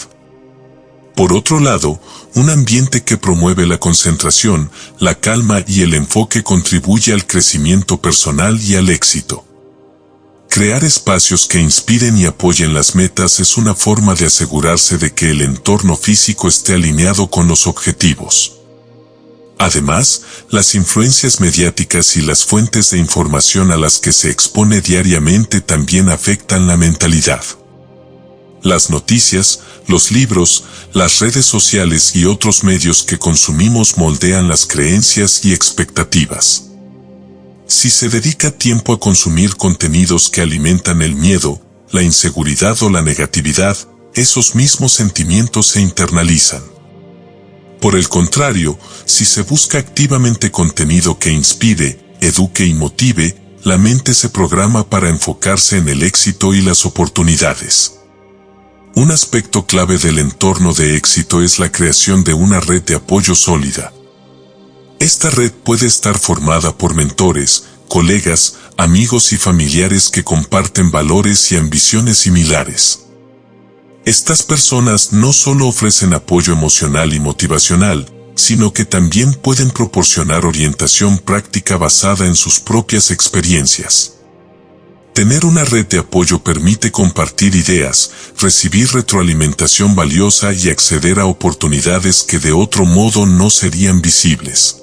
S1: Por otro lado, un ambiente que promueve la concentración, la calma y el enfoque contribuye al crecimiento personal y al éxito. Crear espacios que inspiren y apoyen las metas es una forma de asegurarse de que el entorno físico esté alineado con los objetivos. Además, las influencias mediáticas y las fuentes de información a las que se expone diariamente también afectan la mentalidad. Las noticias, los libros, las redes sociales y otros medios que consumimos moldean las creencias y expectativas. Si se dedica tiempo a consumir contenidos que alimentan el miedo, la inseguridad o la negatividad, esos mismos sentimientos se internalizan. Por el contrario, si se busca activamente contenido que inspire, eduque y motive, la mente se programa para enfocarse en el éxito y las oportunidades. Un aspecto clave del entorno de éxito es la creación de una red de apoyo sólida. Esta red puede estar formada por mentores, colegas, amigos y familiares que comparten valores y ambiciones similares. Estas personas no solo ofrecen apoyo emocional y motivacional, sino que también pueden proporcionar orientación práctica basada en sus propias experiencias. Tener una red de apoyo permite compartir ideas, recibir retroalimentación valiosa y acceder a oportunidades que de otro modo no serían visibles.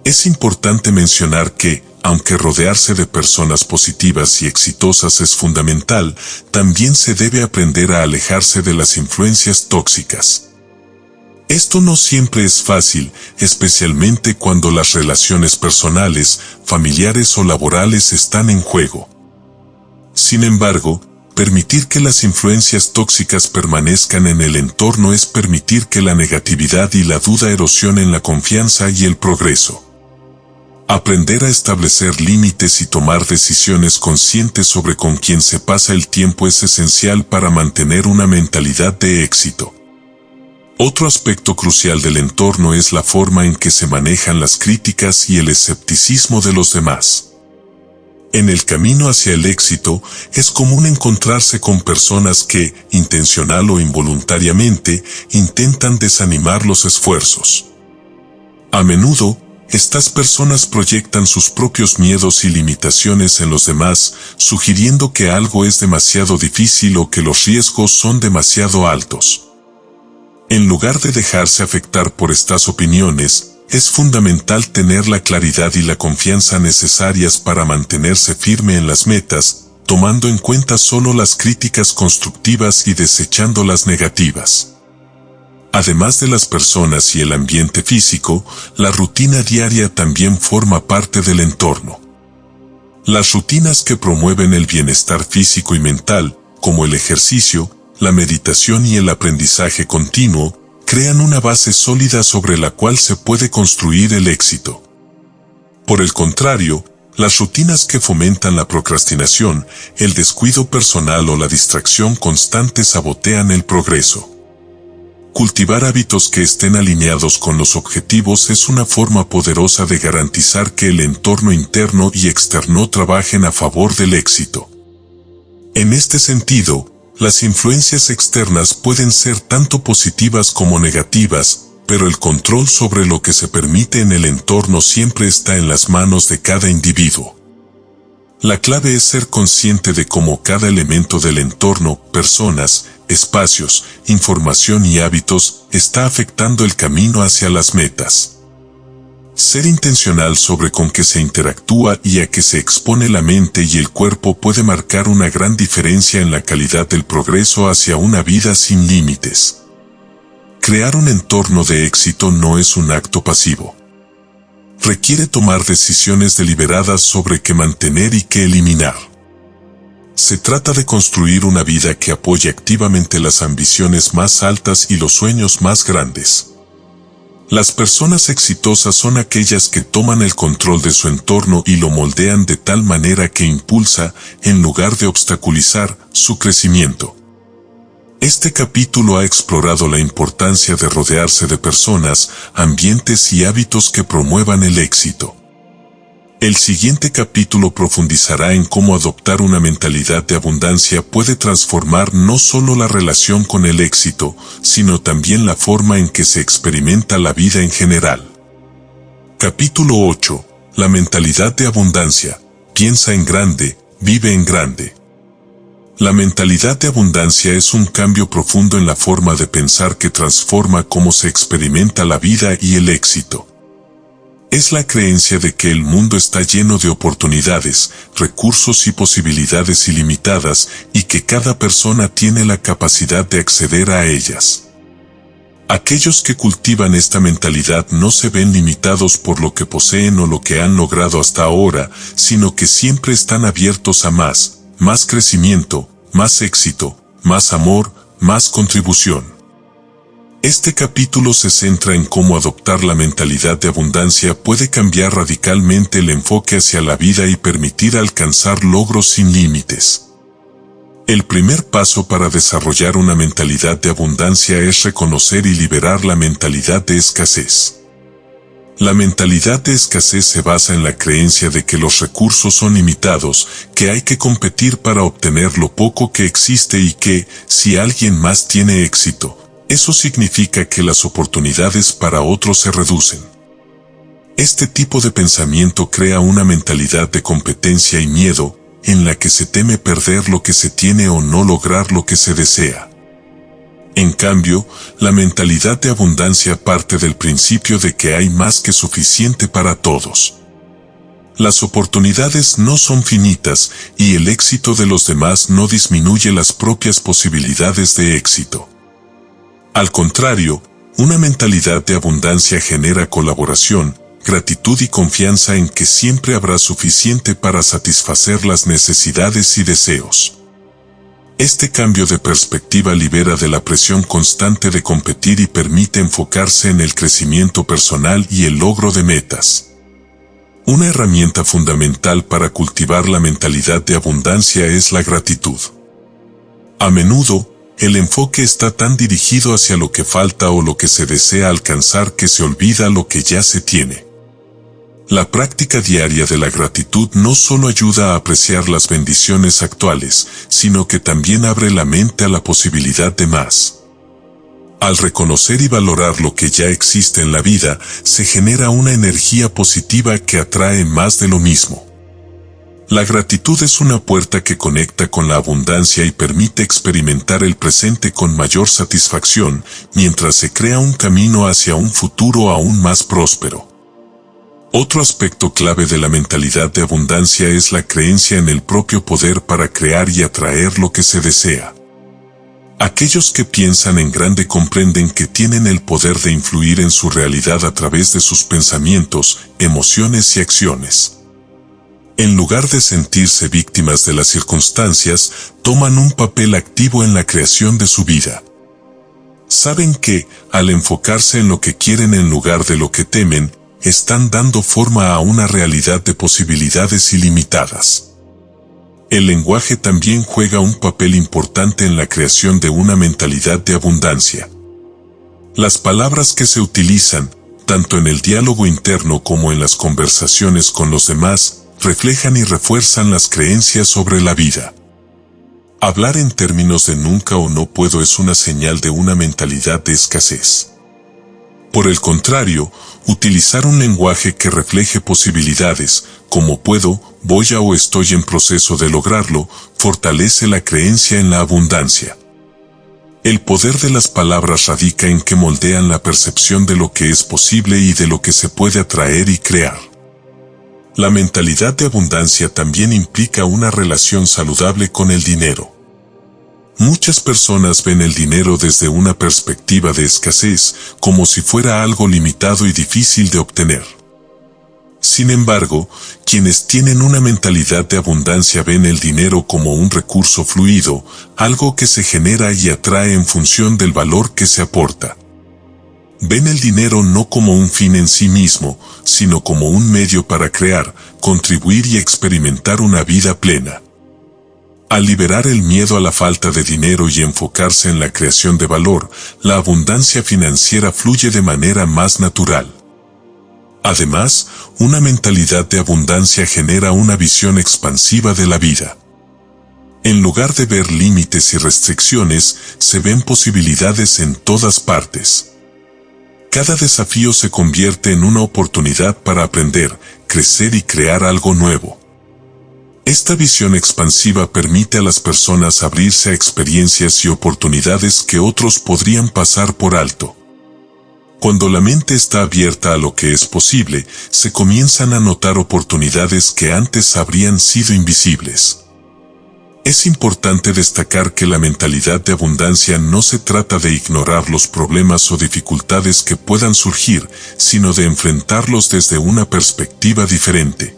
S1: Es importante mencionar que, aunque rodearse de personas positivas y exitosas es fundamental, también se debe aprender a alejarse de las influencias tóxicas. Esto no siempre es fácil, especialmente cuando las relaciones personales, familiares o laborales están en juego. Sin embargo, permitir que las influencias tóxicas permanezcan en el entorno es permitir que la negatividad y la duda erosionen la confianza y el progreso. Aprender a establecer límites y tomar decisiones conscientes sobre con quién se pasa el tiempo es esencial para mantener una mentalidad de éxito. Otro aspecto crucial del entorno es la forma en que se manejan las críticas y el escepticismo de los demás. En el camino hacia el éxito, es común encontrarse con personas que, intencional o involuntariamente, intentan desanimar los esfuerzos. A menudo, estas personas proyectan sus propios miedos y limitaciones en los demás, sugiriendo que algo es demasiado difícil o que los riesgos son demasiado altos. En lugar de dejarse afectar por estas opiniones, es fundamental tener la claridad y la confianza necesarias para mantenerse firme en las metas, tomando en cuenta solo las críticas constructivas y desechando las negativas. Además de las personas y el ambiente físico, la rutina diaria también forma parte del entorno. Las rutinas que promueven el bienestar físico y mental, como el ejercicio, la meditación y el aprendizaje continuo, crean una base sólida sobre la cual se puede construir el éxito. Por el contrario, las rutinas que fomentan la procrastinación, el descuido personal o la distracción constante sabotean el progreso. Cultivar hábitos que estén alineados con los objetivos es una forma poderosa de garantizar que el entorno interno y externo trabajen a favor del éxito. En este sentido, las influencias externas pueden ser tanto positivas como negativas, pero el control sobre lo que se permite en el entorno siempre está en las manos de cada individuo. La clave es ser consciente de cómo cada elemento del entorno, personas, espacios, información y hábitos, está afectando el camino hacia las metas. Ser intencional sobre con qué se interactúa y a qué se expone la mente y el cuerpo puede marcar una gran diferencia en la calidad del progreso hacia una vida sin límites. Crear un entorno de éxito no es un acto pasivo. Requiere tomar decisiones deliberadas sobre qué mantener y qué eliminar. Se trata de construir una vida que apoye activamente las ambiciones más altas y los sueños más grandes. Las personas exitosas son aquellas que toman el control de su entorno y lo moldean de tal manera que impulsa, en lugar de obstaculizar, su crecimiento. Este capítulo ha explorado la importancia de rodearse de personas, ambientes y hábitos que promuevan el éxito. El siguiente capítulo profundizará en cómo adoptar una mentalidad de abundancia puede transformar no solo la relación con el éxito, sino también la forma en que se experimenta la vida en general. Capítulo 8. La mentalidad de abundancia. Piensa en grande, vive en grande. La mentalidad de abundancia es un cambio profundo en la forma de pensar que transforma cómo se experimenta la vida y el éxito. Es la creencia de que el mundo está lleno de oportunidades, recursos y posibilidades ilimitadas y que cada persona tiene la capacidad de acceder a ellas. Aquellos que cultivan esta mentalidad no se ven limitados por lo que poseen o lo que han logrado hasta ahora, sino que siempre están abiertos a más crecimiento, más éxito, más amor, más contribución. Este capítulo se centra en cómo adoptar la mentalidad de abundancia puede cambiar radicalmente el enfoque hacia la vida y permitir alcanzar logros sin límites. El primer paso para desarrollar una mentalidad de abundancia es reconocer y liberar la mentalidad de escasez. La mentalidad de escasez se basa en la creencia de que los recursos son limitados, que hay que competir para obtener lo poco que existe y que, si alguien más tiene éxito, eso significa que las oportunidades para otros se reducen. Este tipo de pensamiento crea una mentalidad de competencia y miedo, en la que se teme perder lo que se tiene o no lograr lo que se desea. En cambio, la mentalidad de abundancia parte del principio de que hay más que suficiente para todos. Las oportunidades no son finitas y el éxito de los demás no disminuye las propias posibilidades de éxito. Al contrario, una mentalidad de abundancia genera colaboración, gratitud y confianza en que siempre habrá suficiente para satisfacer las necesidades y deseos. Este cambio de perspectiva libera de la presión constante de competir y permite enfocarse en el crecimiento personal y el logro de metas. Una herramienta fundamental para cultivar la mentalidad de abundancia es la gratitud. A menudo, el enfoque está tan dirigido hacia lo que falta o lo que se desea alcanzar que se olvida lo que ya se tiene. La práctica diaria de la gratitud no solo ayuda a apreciar las bendiciones actuales, sino que también abre la mente a la posibilidad de más. Al reconocer y valorar lo que ya existe en la vida, se genera una energía positiva que atrae más de lo mismo. La gratitud es una puerta que conecta con la abundancia y permite experimentar el presente con mayor satisfacción, mientras se crea un camino hacia un futuro aún más próspero. Otro aspecto clave de la mentalidad de abundancia es la creencia en el propio poder para crear y atraer lo que se desea. Aquellos que piensan en grande comprenden que tienen el poder de influir en su realidad a través de sus pensamientos, emociones y acciones. En lugar de sentirse víctimas de las circunstancias, toman un papel activo en la creación de su vida. Saben que, al enfocarse en lo que quieren en lugar de lo que temen, están dando forma a una realidad de posibilidades ilimitadas. El lenguaje también juega un papel importante en la creación de una mentalidad de abundancia. Las palabras que se utilizan, tanto en el diálogo interno como en las conversaciones con los demás, reflejan y refuerzan las creencias sobre la vida. Hablar en términos de nunca o no puedo es una señal de una mentalidad de escasez. Por el contrario, utilizar un lenguaje que refleje posibilidades, como puedo, voy a o estoy en proceso de lograrlo, fortalece la creencia en la abundancia. El poder de las palabras radica en que moldean la percepción de lo que es posible y de lo que se puede atraer y crear. La mentalidad de abundancia también implica una relación saludable con el dinero. Muchas personas ven el dinero desde una perspectiva de escasez, como si fuera algo limitado y difícil de obtener. Sin embargo, quienes tienen una mentalidad de abundancia ven el dinero como un recurso fluido, algo que se genera y atrae en función del valor que se aporta. Ven el dinero no como un fin en sí mismo, sino como un medio para crear, contribuir y experimentar una vida plena. Al liberar el miedo a la falta de dinero y enfocarse en la creación de valor, la abundancia financiera fluye de manera más natural. Además, una mentalidad de abundancia genera una visión expansiva de la vida. En lugar de ver límites y restricciones, se ven posibilidades en todas partes. Cada desafío se convierte en una oportunidad para aprender, crecer y crear algo nuevo. Esta visión expansiva permite a las personas abrirse a experiencias y oportunidades que otros podrían pasar por alto. Cuando la mente está abierta a lo que es posible, se comienzan a notar oportunidades que antes habrían sido invisibles. Es importante destacar que la mentalidad de abundancia no se trata de ignorar los problemas o dificultades que puedan surgir, sino de enfrentarlos desde una perspectiva diferente.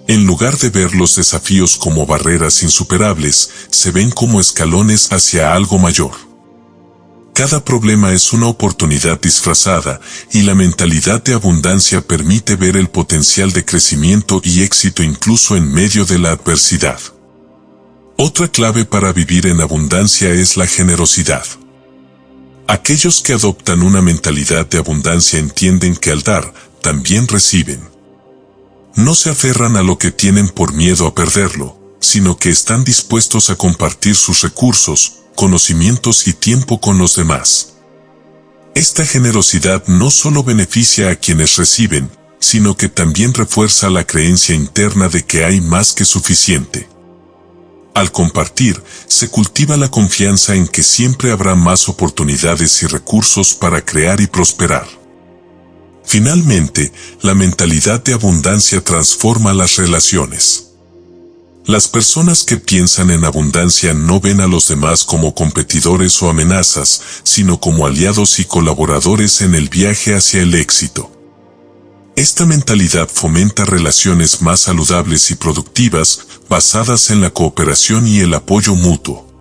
S1: En lugar de ver los desafíos como barreras insuperables, se ven como escalones hacia algo mayor. Cada problema es una oportunidad disfrazada, y la mentalidad de abundancia permite ver el potencial de crecimiento y éxito incluso en medio de la adversidad. Otra clave para vivir en abundancia es la generosidad. Aquellos que adoptan una mentalidad de abundancia entienden que al dar, también reciben. No se aferran a lo que tienen por miedo a perderlo, sino que están dispuestos a compartir sus recursos, conocimientos y tiempo con los demás. Esta generosidad no solo beneficia a quienes reciben, sino que también refuerza la creencia interna de que hay más que suficiente. Al compartir, se cultiva la confianza en que siempre habrá más oportunidades y recursos para crear y prosperar. Finalmente, la mentalidad de abundancia transforma las relaciones. Las personas que piensan en abundancia no ven a los demás como competidores o amenazas, sino como aliados y colaboradores en el viaje hacia el éxito. Esta mentalidad fomenta relaciones más saludables y productivas, basadas en la cooperación y el apoyo mutuo.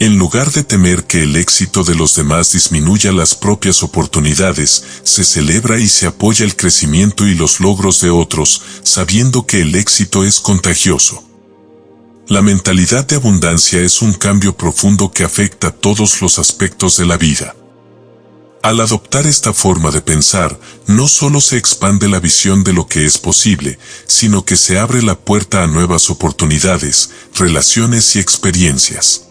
S1: En lugar de temer que el éxito de los demás disminuya las propias oportunidades, se celebra y se apoya el crecimiento y los logros de otros, sabiendo que el éxito es contagioso. La mentalidad de abundancia es un cambio profundo que afecta todos los aspectos de la vida. Al adoptar esta forma de pensar, no solo se expande la visión de lo que es posible, sino que se abre la puerta a nuevas oportunidades, relaciones y experiencias.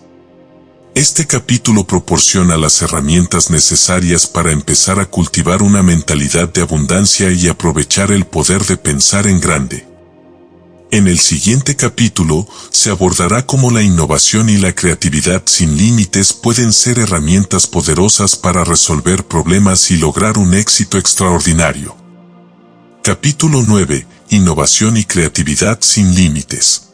S1: Este capítulo proporciona las herramientas necesarias para empezar a cultivar una mentalidad de abundancia y aprovechar el poder de pensar en grande. En el siguiente capítulo, se abordará cómo la innovación y la creatividad sin límites pueden ser herramientas poderosas para resolver problemas y lograr un éxito extraordinario. Capítulo 9. Innovación y creatividad sin límites.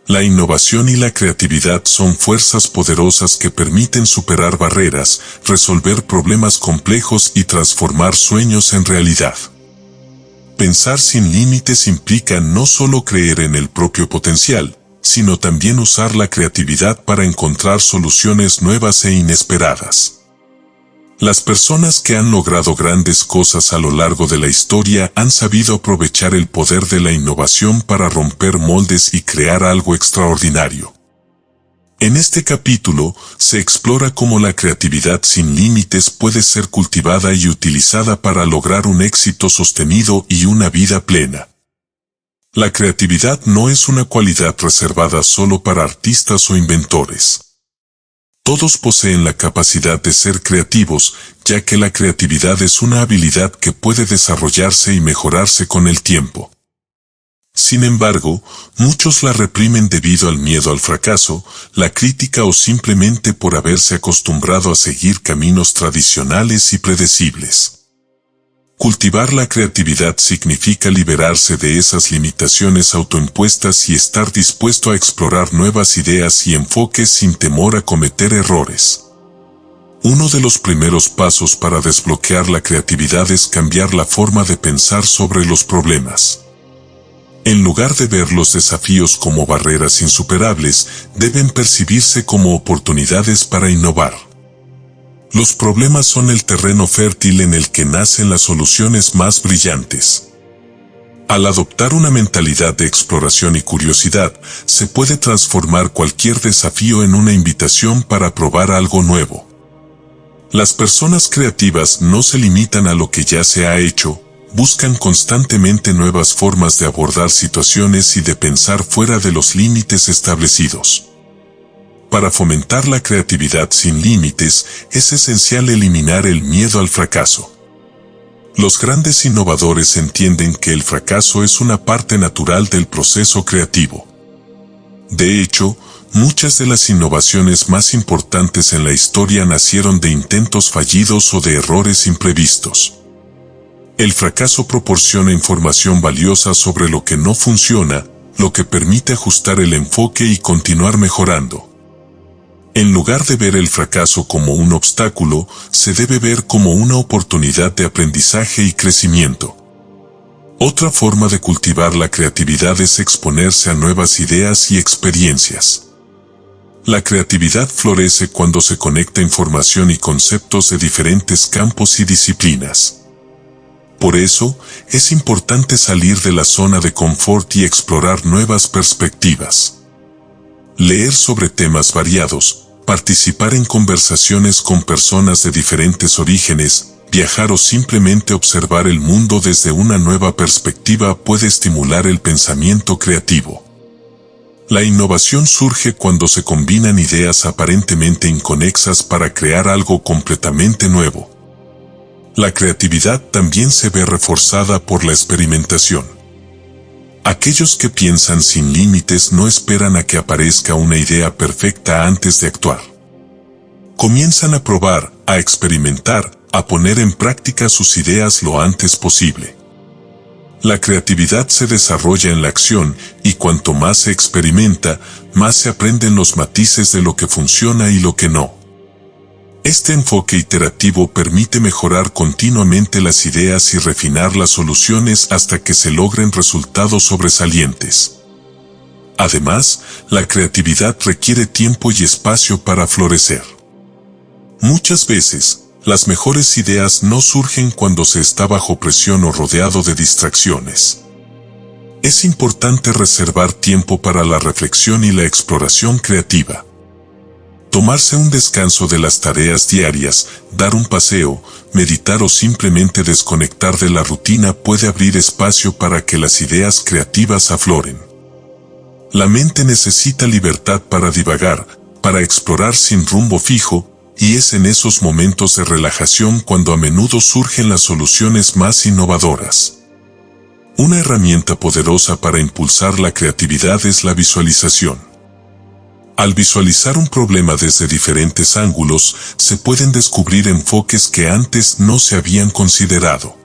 S1: La innovación y la creatividad son fuerzas poderosas que permiten superar barreras, resolver problemas complejos y transformar sueños en realidad. Pensar sin límites implica no solo creer en el propio potencial, sino también usar la creatividad para encontrar soluciones nuevas e inesperadas. Las personas que han logrado grandes cosas a lo largo de la historia han sabido aprovechar el poder de la innovación para romper moldes y crear algo extraordinario. En este capítulo, se explora cómo la creatividad sin límites puede ser cultivada y utilizada para lograr un éxito sostenido y una vida plena. La creatividad no es una cualidad reservada solo para artistas o inventores. Todos poseen la capacidad de ser creativos, ya que la creatividad es una habilidad que puede desarrollarse y mejorarse con el tiempo. Sin embargo, muchos la reprimen debido al miedo al fracaso, la crítica o simplemente por haberse acostumbrado a seguir caminos tradicionales y predecibles. Cultivar la creatividad significa liberarse de esas limitaciones autoimpuestas y estar dispuesto a explorar nuevas ideas y enfoques sin temor a cometer errores. Uno de los primeros pasos para desbloquear la creatividad es cambiar la forma de pensar sobre los problemas. En lugar de ver los desafíos como barreras insuperables, deben percibirse como oportunidades para innovar. Los problemas son el terreno fértil en el que nacen las soluciones más brillantes. Al adoptar una mentalidad de exploración y curiosidad, se puede transformar cualquier desafío en una invitación para probar algo nuevo. Las personas creativas no se limitan a lo que ya se ha hecho, buscan constantemente nuevas formas de abordar situaciones y de pensar fuera de los límites establecidos. Para fomentar la creatividad sin límites, es esencial eliminar el miedo al fracaso. Los grandes innovadores entienden que el fracaso es una parte natural del proceso creativo. De hecho, muchas de las innovaciones más importantes en la historia nacieron de intentos fallidos o de errores imprevistos. El fracaso proporciona información valiosa sobre lo que no funciona, lo que permite ajustar el enfoque y continuar mejorando. En lugar de ver el fracaso como un obstáculo, se debe ver como una oportunidad de aprendizaje y crecimiento. Otra forma de cultivar la creatividad es exponerse a nuevas ideas y experiencias. La creatividad florece cuando se conecta información y conceptos de diferentes campos y disciplinas. Por eso, es importante salir de la zona de confort y explorar nuevas perspectivas. Leer sobre temas variados, participar en conversaciones con personas de diferentes orígenes, viajar o simplemente observar el mundo desde una nueva perspectiva puede estimular el pensamiento creativo. La innovación surge cuando se combinan ideas aparentemente inconexas para crear algo completamente nuevo. La creatividad también se ve reforzada por la experimentación. Aquellos que piensan sin límites no esperan a que aparezca una idea perfecta antes de actuar. Comienzan a probar, a experimentar, a poner en práctica sus ideas lo antes posible. La creatividad se desarrolla en la acción, y cuanto más se experimenta, más se aprenden los matices de lo que funciona y lo que no. Este enfoque iterativo permite mejorar continuamente las ideas y refinar las soluciones hasta que se logren resultados sobresalientes. Además, la creatividad requiere tiempo y espacio para florecer. Muchas veces, las mejores ideas no surgen cuando se está bajo presión o rodeado de distracciones. Es importante reservar tiempo para la reflexión y la exploración creativa. Tomarse un descanso de las tareas diarias, dar un paseo, meditar o simplemente desconectar de la rutina puede abrir espacio para que las ideas creativas afloren. La mente necesita libertad para divagar, para explorar sin rumbo fijo, y es en esos momentos de relajación cuando a menudo surgen las soluciones más innovadoras. Una herramienta poderosa para impulsar la creatividad es la visualización. Al visualizar un problema desde diferentes ángulos, se pueden descubrir enfoques que antes no se habían considerado.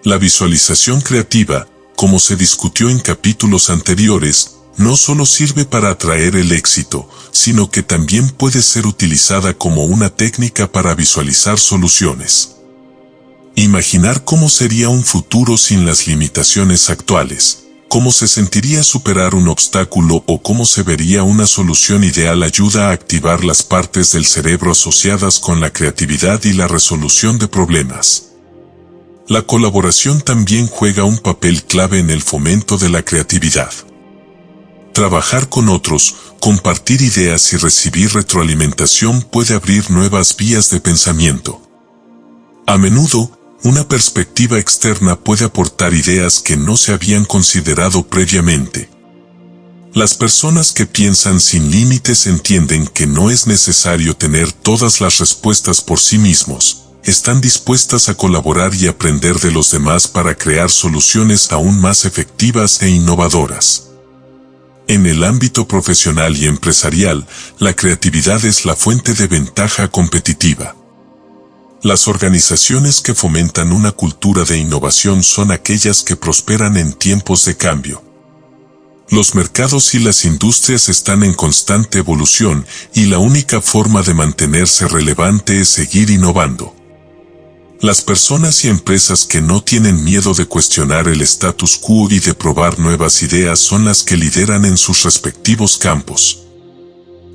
S1: La visualización creativa, como se discutió en capítulos anteriores, no solo sirve para atraer el éxito, sino que también puede ser utilizada como una técnica para visualizar soluciones. Imaginar cómo sería un futuro sin las limitaciones actuales. Cómo se sentiría superar un obstáculo o cómo se vería una solución ideal ayuda a activar las partes del cerebro asociadas con la creatividad y la resolución de problemas. La colaboración también juega un papel clave en el fomento de la creatividad. Trabajar con otros, compartir ideas y recibir retroalimentación puede abrir nuevas vías de pensamiento. A menudo, una perspectiva externa puede aportar ideas que no se habían considerado previamente. Las personas que piensan sin límites entienden que no es necesario tener todas las respuestas por sí mismos, están dispuestas a colaborar y aprender de los demás para crear soluciones aún más efectivas e innovadoras. En el ámbito profesional y empresarial, la creatividad es la fuente de ventaja competitiva. Las organizaciones que fomentan una cultura de innovación son aquellas que prosperan en tiempos de cambio. Los mercados y las industrias están en constante evolución y la única forma de mantenerse relevante es seguir innovando. Las personas y empresas que no tienen miedo de cuestionar el status quo y de probar nuevas ideas son las que lideran en sus respectivos campos.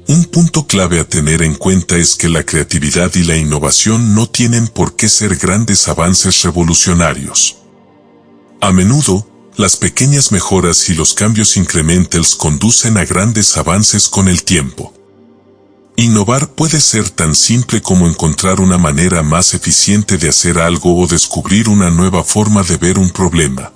S1: Un punto clave a tener en cuenta es que la creatividad y la innovación no tienen por qué ser grandes avances revolucionarios. A menudo, las pequeñas mejoras y los cambios incrementales conducen a grandes avances con el tiempo. Innovar puede ser tan simple como encontrar una manera más eficiente de hacer algo o descubrir una nueva forma de ver un problema.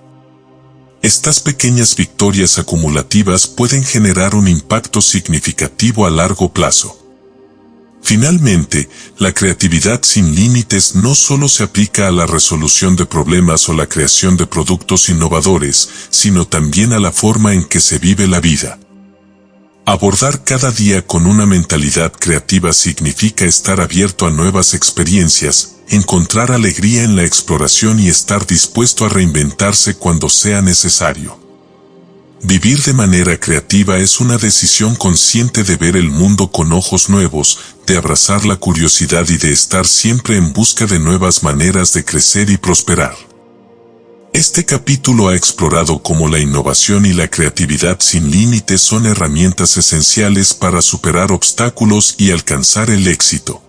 S1: Estas pequeñas victorias acumulativas pueden generar un impacto significativo a largo plazo. Finalmente, la creatividad sin límites no solo se aplica a la resolución de problemas o la creación de productos innovadores, sino también a la forma en que se vive la vida. Abordar cada día con una mentalidad creativa significa estar abierto a nuevas experiencias, encontrar alegría en la exploración y estar dispuesto a reinventarse cuando sea necesario. Vivir de manera creativa es una decisión consciente de ver el mundo con ojos nuevos, de abrazar la curiosidad y de estar siempre en busca de nuevas maneras de crecer y prosperar. Este capítulo ha explorado cómo la innovación y la creatividad sin límites son herramientas esenciales para superar obstáculos y alcanzar el éxito.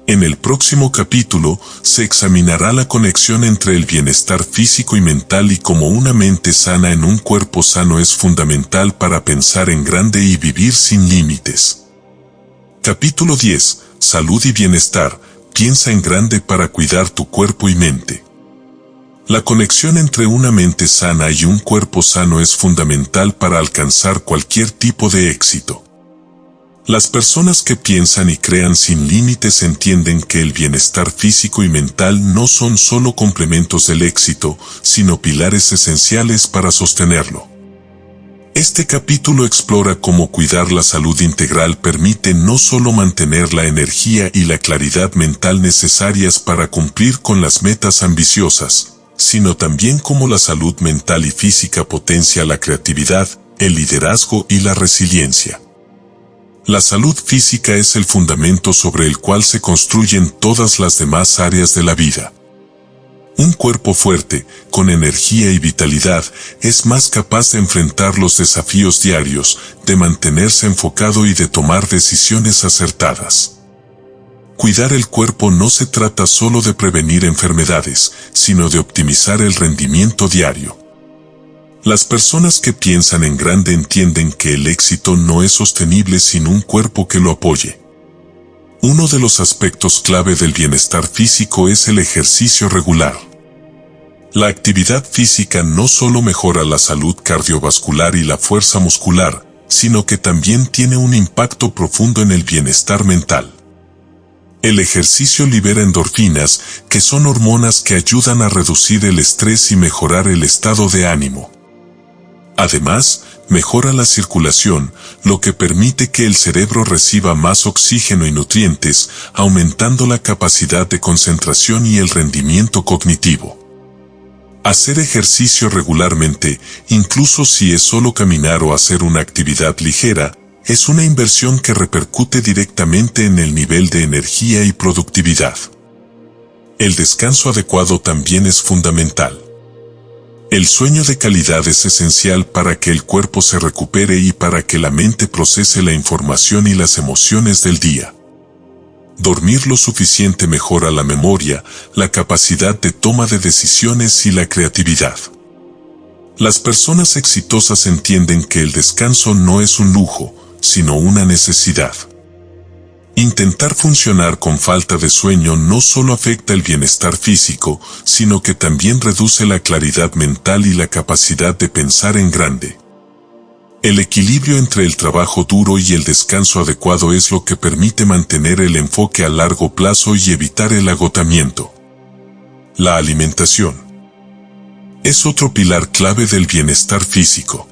S1: En el próximo capítulo, se examinará la conexión entre el bienestar físico y mental y cómo una mente sana en un cuerpo sano es fundamental para pensar en grande y vivir sin límites. Capítulo 10. Salud y bienestar. Piensa en grande para cuidar tu cuerpo y mente. La conexión entre una mente sana y un cuerpo sano es fundamental para alcanzar cualquier tipo de éxito. Las personas que piensan y crean sin límites entienden que el bienestar físico y mental no son solo complementos del éxito, sino pilares esenciales para sostenerlo. Este capítulo explora cómo cuidar la salud integral permite no solo mantener la energía y la claridad mental necesarias para cumplir con las metas ambiciosas, sino también cómo la salud mental y física potencia la creatividad, el liderazgo y la resiliencia. La salud física es el fundamento sobre el cual se construyen todas las demás áreas de la vida. Un cuerpo fuerte, con energía y vitalidad, es más capaz de enfrentar los desafíos diarios, de mantenerse enfocado y de tomar decisiones acertadas. Cuidar el cuerpo no se trata solo de prevenir enfermedades, sino de optimizar el rendimiento diario. Las personas que piensan en grande entienden que el éxito no es sostenible sin un cuerpo que lo apoye. Uno de los aspectos clave del bienestar físico es el ejercicio regular. La actividad física no solo mejora la salud cardiovascular y la fuerza muscular, sino que también tiene un impacto profundo en el bienestar mental. El ejercicio libera endorfinas, que son hormonas que ayudan a reducir el estrés y mejorar el estado de ánimo. Además, mejora la circulación, lo que permite que el cerebro reciba más oxígeno y nutrientes, aumentando la capacidad de concentración y el rendimiento cognitivo. Hacer ejercicio regularmente, incluso si es solo caminar o hacer una actividad ligera, es una inversión que repercute directamente en el nivel de energía y productividad. El descanso adecuado también es fundamental. El sueño de calidad es esencial para que el cuerpo se recupere y para que la mente procese la información y las emociones del día. Dormir lo suficiente mejora la memoria, la capacidad de toma de decisiones y la creatividad. Las personas exitosas entienden que el descanso no es un lujo, sino una necesidad. Intentar funcionar con falta de sueño no solo afecta el bienestar físico, sino que también reduce la claridad mental y la capacidad de pensar en grande. El equilibrio entre el trabajo duro y el descanso adecuado es lo que permite mantener el enfoque a largo plazo y evitar el agotamiento. La alimentación es otro pilar clave del bienestar físico.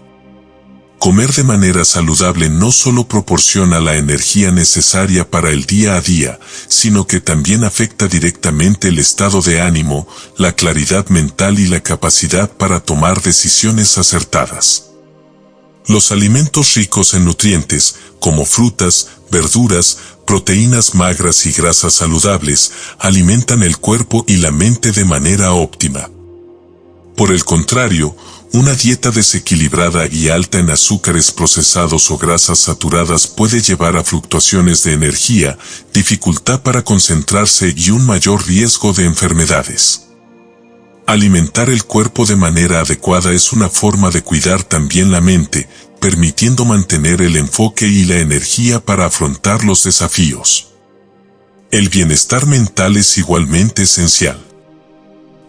S1: Comer de manera saludable no solo proporciona la energía necesaria para el día a día, sino que también afecta directamente el estado de ánimo, la claridad mental y la capacidad para tomar decisiones acertadas. Los alimentos ricos en nutrientes, como frutas, verduras, proteínas magras y grasas saludables, alimentan el cuerpo y la mente de manera óptima. Por el contrario, una dieta desequilibrada y alta en azúcares procesados o grasas saturadas puede llevar a fluctuaciones de energía, dificultad para concentrarse y un mayor riesgo de enfermedades. Alimentar el cuerpo de manera adecuada es una forma de cuidar también la mente, permitiendo mantener el enfoque y la energía para afrontar los desafíos. El bienestar mental es igualmente esencial.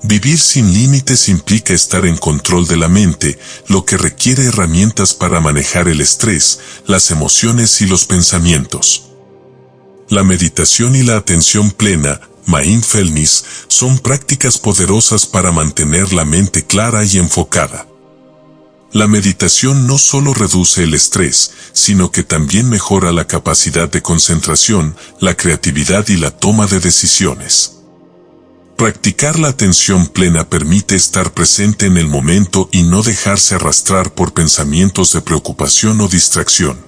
S1: Vivir sin límites implica estar en control de la mente, lo que requiere herramientas para manejar el estrés, las emociones y los pensamientos. La meditación y la atención plena, mindfulness, son prácticas poderosas para mantener la mente clara y enfocada. La meditación no solo reduce el estrés, sino que también mejora la capacidad de concentración, la creatividad y la toma de decisiones. Practicar la atención plena permite estar presente en el momento y no dejarse arrastrar por pensamientos de preocupación o distracción.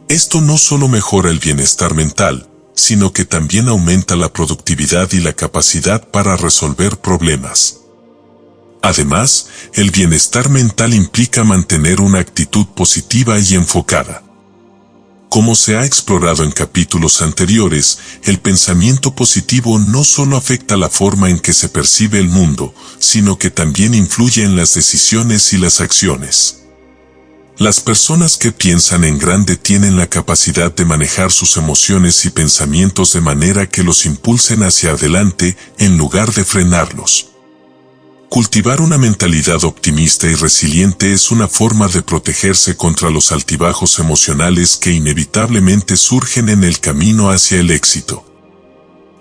S1: Esto no solo mejora el bienestar mental, sino que también aumenta la productividad y la capacidad para resolver problemas. Además, el bienestar mental implica mantener una actitud positiva y enfocada. Como se ha explorado en capítulos anteriores, el pensamiento positivo no solo afecta la forma en que se percibe el mundo, sino que también influye en las decisiones y las acciones. Las personas que piensan en grande tienen la capacidad de manejar sus emociones y pensamientos de manera que los impulsen hacia adelante en lugar de frenarlos. Cultivar una mentalidad optimista y resiliente es una forma de protegerse contra los altibajos emocionales que inevitablemente surgen en el camino hacia el éxito.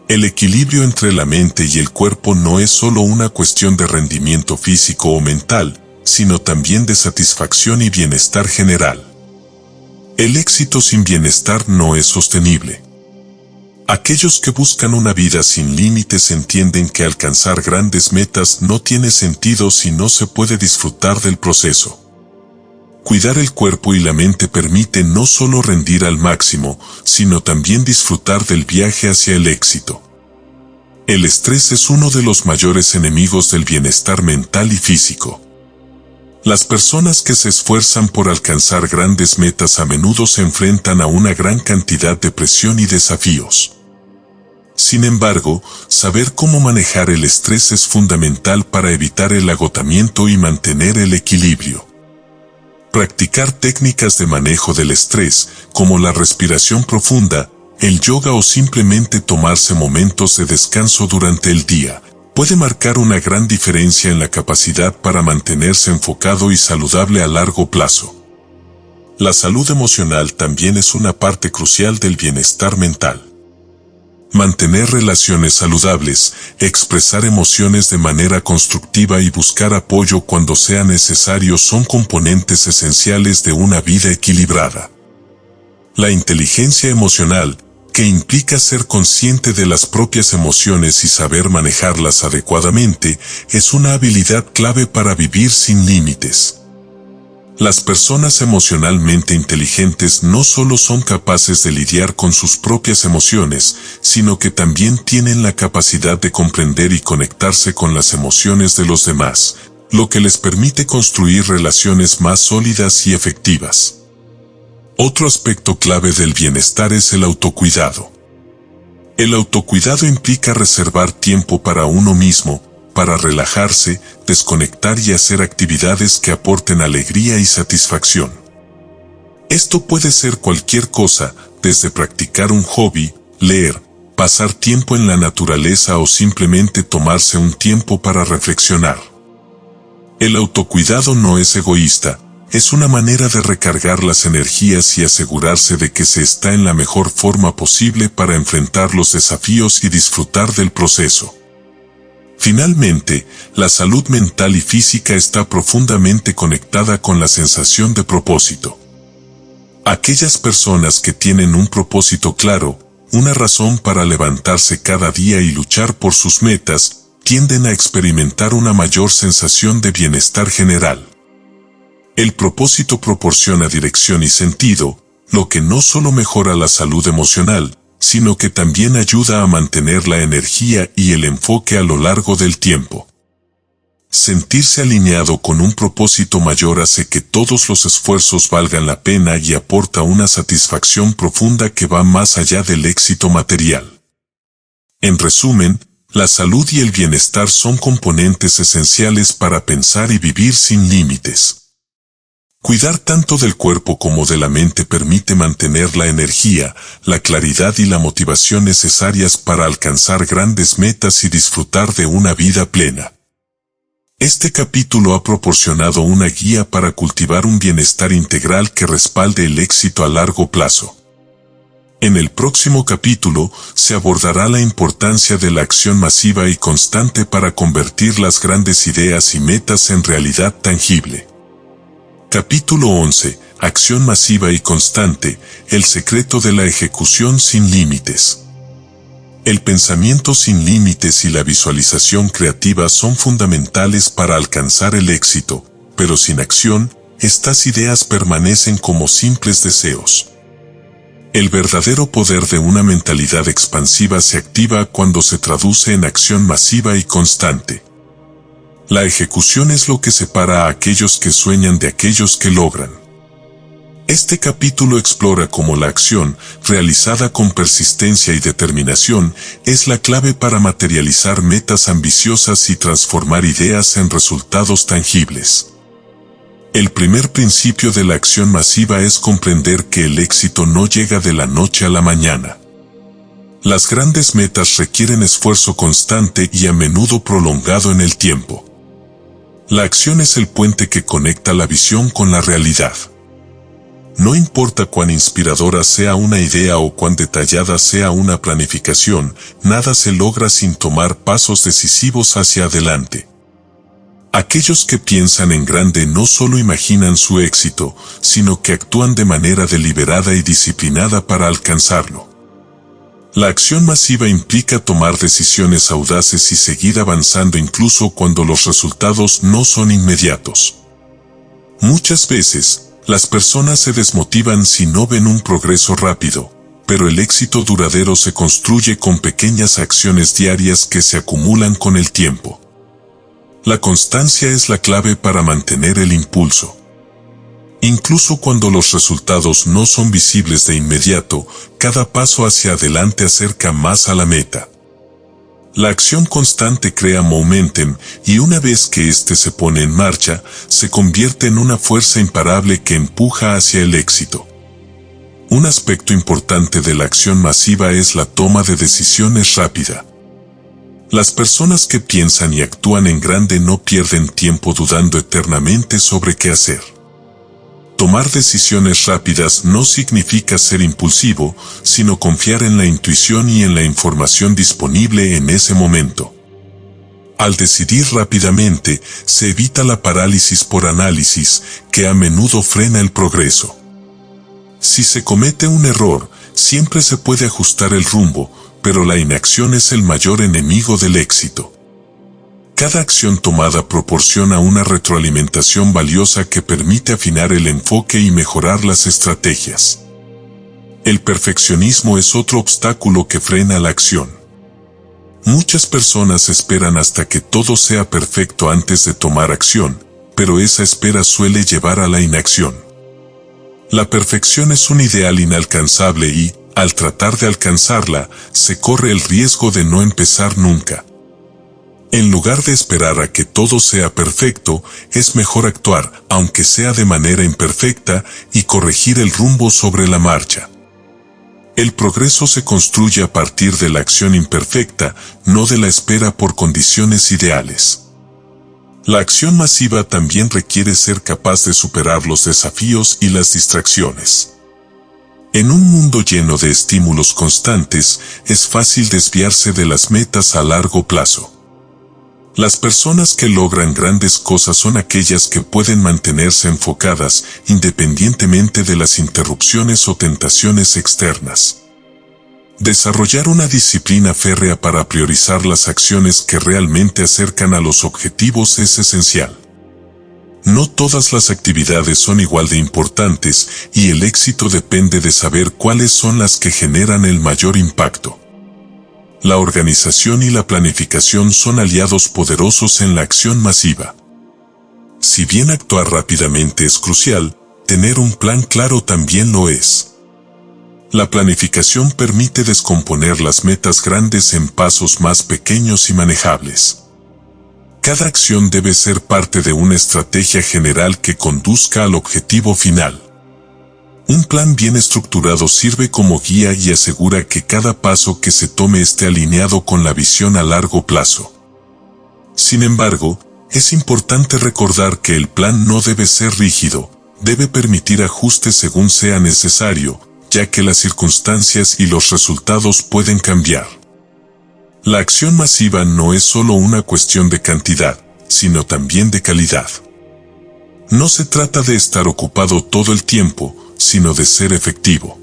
S1: El equilibrio entre la mente y el cuerpo no es solo una cuestión de rendimiento físico o mental, sino también de satisfacción y bienestar general. El éxito sin bienestar no es sostenible. Aquellos que buscan una vida sin límites entienden que alcanzar grandes metas no tiene sentido si no se puede disfrutar del proceso. Cuidar el cuerpo y la mente permite no solo rendir al máximo, sino también disfrutar del viaje hacia el éxito. El estrés es uno de los mayores enemigos del bienestar mental y físico. Las personas que se esfuerzan por alcanzar grandes metas a menudo se enfrentan a una gran cantidad de presión y desafíos. Sin embargo, saber cómo manejar el estrés es fundamental para evitar el agotamiento y mantener el equilibrio. Practicar técnicas de manejo del estrés, como la respiración profunda, el yoga o simplemente tomarse momentos de descanso durante el día, puede marcar una gran diferencia en la capacidad para mantenerse enfocado y saludable a largo plazo. La salud emocional también es una parte crucial del bienestar mental. Mantener relaciones saludables, expresar emociones de manera constructiva y buscar apoyo cuando sea necesario son componentes esenciales de una vida equilibrada. La inteligencia emocional, que implica ser consciente de las propias emociones y saber manejarlas adecuadamente, es una habilidad clave para vivir sin límites. Las personas emocionalmente inteligentes no solo son capaces de lidiar con sus propias emociones, sino que también tienen la capacidad de comprender y conectarse con las emociones de los demás, lo que les permite construir relaciones más sólidas y efectivas. Otro aspecto clave del bienestar es el autocuidado. El autocuidado implica reservar tiempo para uno mismo, para relajarse, desconectar y hacer actividades que aporten alegría y satisfacción. Esto puede ser cualquier cosa, desde practicar un hobby, leer, pasar tiempo en la naturaleza o simplemente tomarse un tiempo para reflexionar. El autocuidado no es egoísta, es una manera de recargar las energías y asegurarse de que se está en la mejor forma posible para enfrentar los desafíos y disfrutar del proceso. Finalmente, la salud mental y física está profundamente conectada con la sensación de propósito. Aquellas personas que tienen un propósito claro, una razón para levantarse cada día y luchar por sus metas, tienden a experimentar una mayor sensación de bienestar general. El propósito proporciona dirección y sentido, lo que no solo mejora la salud emocional, sino que también ayuda a mantener la energía y el enfoque a lo largo del tiempo. Sentirse alineado con un propósito mayor hace que todos los esfuerzos valgan la pena y aporta una satisfacción profunda que va más allá del éxito material. En resumen, la salud y el bienestar son componentes esenciales para pensar y vivir sin límites. Cuidar tanto del cuerpo como de la mente permite mantener la energía, la claridad y la motivación necesarias para alcanzar grandes metas y disfrutar de una vida plena. Este capítulo ha proporcionado una guía para cultivar un bienestar integral que respalde el éxito a largo plazo. En el próximo capítulo se abordará la importancia de la acción masiva y constante para convertir las grandes ideas y metas en realidad tangible. Capítulo 11. Acción masiva y constante, el secreto de la ejecución sin límites. El pensamiento sin límites y la visualización creativa son fundamentales para alcanzar el éxito, pero sin acción, estas ideas permanecen como simples deseos. El verdadero poder de una mentalidad expansiva se activa cuando se traduce en acción masiva y constante. La ejecución es lo que separa a aquellos que sueñan de aquellos que logran. Este capítulo explora cómo la acción, realizada con persistencia y determinación, es la clave para materializar metas ambiciosas y transformar ideas en resultados tangibles. El primer principio de la acción masiva es comprender que el éxito no llega de la noche a la mañana. Las grandes metas requieren esfuerzo constante y a menudo prolongado en el tiempo. La acción es el puente que conecta la visión con la realidad. No importa cuán inspiradora sea una idea o cuán detallada sea una planificación, nada se logra sin tomar pasos decisivos hacia adelante. Aquellos que piensan en grande no solo imaginan su éxito, sino que actúan de manera deliberada y disciplinada para alcanzarlo. La acción masiva implica tomar decisiones audaces y seguir avanzando incluso cuando los resultados no son inmediatos. Muchas veces, las personas se desmotivan si no ven un progreso rápido, pero el éxito duradero se construye con pequeñas acciones diarias que se acumulan con el tiempo. La constancia es la clave para mantener el impulso. Incluso cuando los resultados no son visibles de inmediato, cada paso hacia adelante acerca más a la meta. La acción constante crea momentum y una vez que éste se pone en marcha, se convierte en una fuerza imparable que empuja hacia el éxito. Un aspecto importante de la acción masiva es la toma de decisiones rápida. Las personas que piensan y actúan en grande no pierden tiempo dudando eternamente sobre qué hacer. Tomar decisiones rápidas no significa ser impulsivo, sino confiar en la intuición y en la información disponible en ese momento. Al decidir rápidamente, se evita la parálisis por análisis, que a menudo frena el progreso. Si se comete un error, siempre se puede ajustar el rumbo, pero la inacción es el mayor enemigo del éxito. Cada acción tomada proporciona una retroalimentación valiosa que permite afinar el enfoque y mejorar las estrategias. El perfeccionismo es otro obstáculo que frena la acción. Muchas personas esperan hasta que todo sea perfecto antes de tomar acción, pero esa espera suele llevar a la inacción. La perfección es un ideal inalcanzable y, al tratar de alcanzarla, se corre el riesgo de no empezar nunca. En lugar de esperar a que todo sea perfecto, es mejor actuar, aunque sea de manera imperfecta, y corregir el rumbo sobre la marcha. El progreso se construye a partir de la acción imperfecta, no de la espera por condiciones ideales. La acción masiva también requiere ser capaz de superar los desafíos y las distracciones. En un mundo lleno de estímulos constantes, es fácil desviarse de las metas a largo plazo. Las personas que logran grandes cosas son aquellas que pueden mantenerse enfocadas independientemente de las interrupciones o tentaciones externas. Desarrollar una disciplina férrea para priorizar las acciones que realmente acercan a los objetivos es esencial. No todas las actividades son igual de importantes y el éxito depende de saber cuáles son las que generan el mayor impacto. La organización y la planificación son aliados poderosos en la acción masiva. Si bien actuar rápidamente es crucial, tener un plan claro también lo es. La planificación permite descomponer las metas grandes en pasos más pequeños y manejables. Cada acción debe ser parte de una estrategia general que conduzca al objetivo final. Un plan bien estructurado sirve como guía y asegura que cada paso que se tome esté alineado con la visión a largo plazo. Sin embargo, es importante recordar que el plan no debe ser rígido, debe permitir ajustes según sea necesario, ya que las circunstancias y los resultados pueden cambiar. La acción masiva no es solo una cuestión de cantidad, sino también de calidad. No se trata de estar ocupado todo el tiempo, sino de ser efectivo.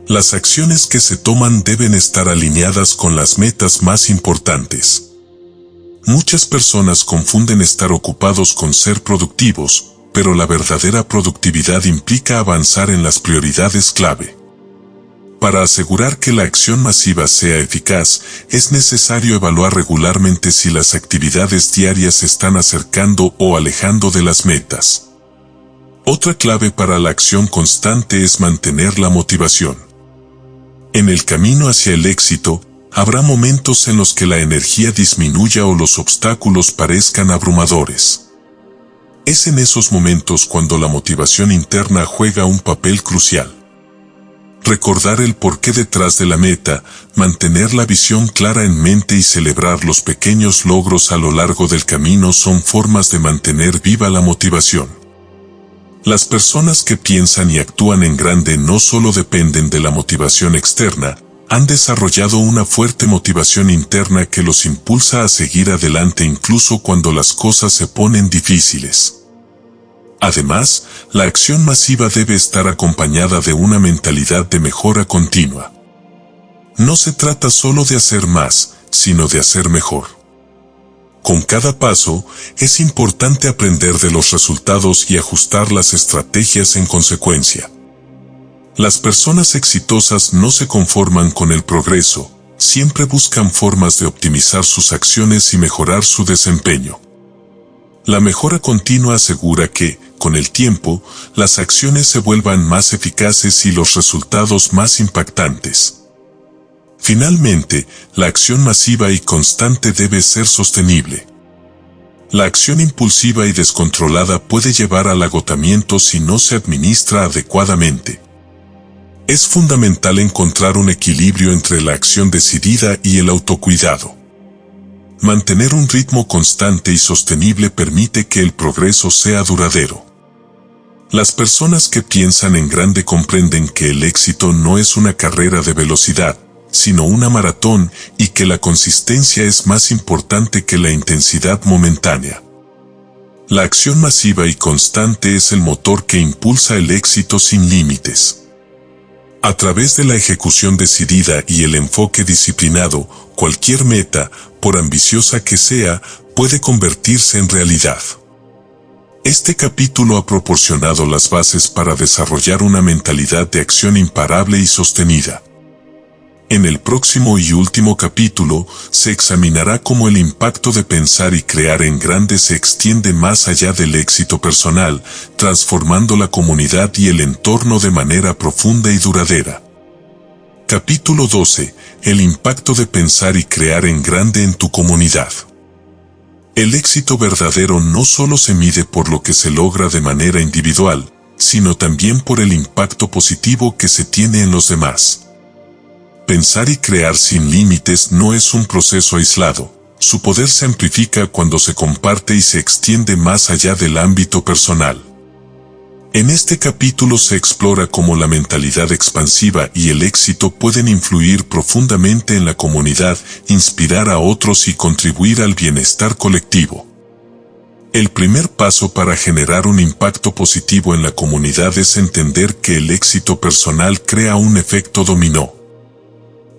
S1: Las acciones que se toman deben estar alineadas con las metas más importantes. Muchas personas confunden estar ocupados con ser productivos, pero la verdadera productividad implica avanzar en las prioridades clave. Para asegurar que la acción masiva sea eficaz, es necesario evaluar regularmente si las actividades diarias se están acercando o alejando de las metas. Otra clave para la acción constante es mantener la motivación. En el camino hacia el éxito, habrá momentos en los que la energía disminuya o los obstáculos parezcan abrumadores. Es en esos momentos cuando la motivación interna juega un papel crucial. Recordar el porqué detrás de la meta, mantener la visión clara en mente y celebrar los pequeños logros a lo largo del camino son formas de mantener viva la motivación. Las personas que piensan y actúan en grande no solo dependen de la motivación externa, han desarrollado una fuerte motivación interna que los impulsa a seguir adelante incluso cuando las cosas se ponen difíciles. Además, la acción masiva debe estar acompañada de una mentalidad de mejora continua. No se trata solo de hacer más, sino de hacer mejor. Con cada paso, es importante aprender de los resultados y ajustar las estrategias en consecuencia. Las personas exitosas no se conforman con el progreso, siempre buscan formas de optimizar sus acciones y mejorar su desempeño. La mejora continua asegura que, con el tiempo, las acciones se vuelvan más eficaces y los resultados más impactantes. Finalmente, la acción masiva y constante debe ser sostenible. La acción impulsiva y descontrolada puede llevar al agotamiento si no se administra adecuadamente. Es fundamental encontrar un equilibrio entre la acción decidida y el autocuidado. Mantener un ritmo constante y sostenible permite que el progreso sea duradero. Las personas que piensan en grande comprenden que el éxito no es una carrera de velocidad, sino una maratón, y que la consistencia es más importante que la intensidad momentánea. La acción masiva y constante es el motor que impulsa el éxito sin límites. A través de la ejecución decidida y el enfoque disciplinado, cualquier meta, por ambiciosa que sea, puede convertirse en realidad. Este capítulo ha proporcionado las bases para desarrollar una mentalidad de acción imparable y sostenida. En el próximo y último capítulo, se examinará cómo el impacto de pensar y crear en grande se extiende más allá del éxito personal, transformando la comunidad y el entorno de manera profunda y duradera. Capítulo 12. El impacto de pensar y crear en grande en tu comunidad. El éxito verdadero no solo se mide por lo que se logra de manera individual, sino también por el impacto positivo que se tiene en los demás. Pensar y crear sin límites no es un proceso aislado, su poder se amplifica cuando se comparte y se extiende más allá del ámbito personal. En este capítulo se explora cómo la mentalidad expansiva y el éxito pueden influir profundamente en la comunidad, inspirar a otros y contribuir al bienestar colectivo. El primer paso para generar un impacto positivo en la comunidad es entender que el éxito personal crea un efecto dominó.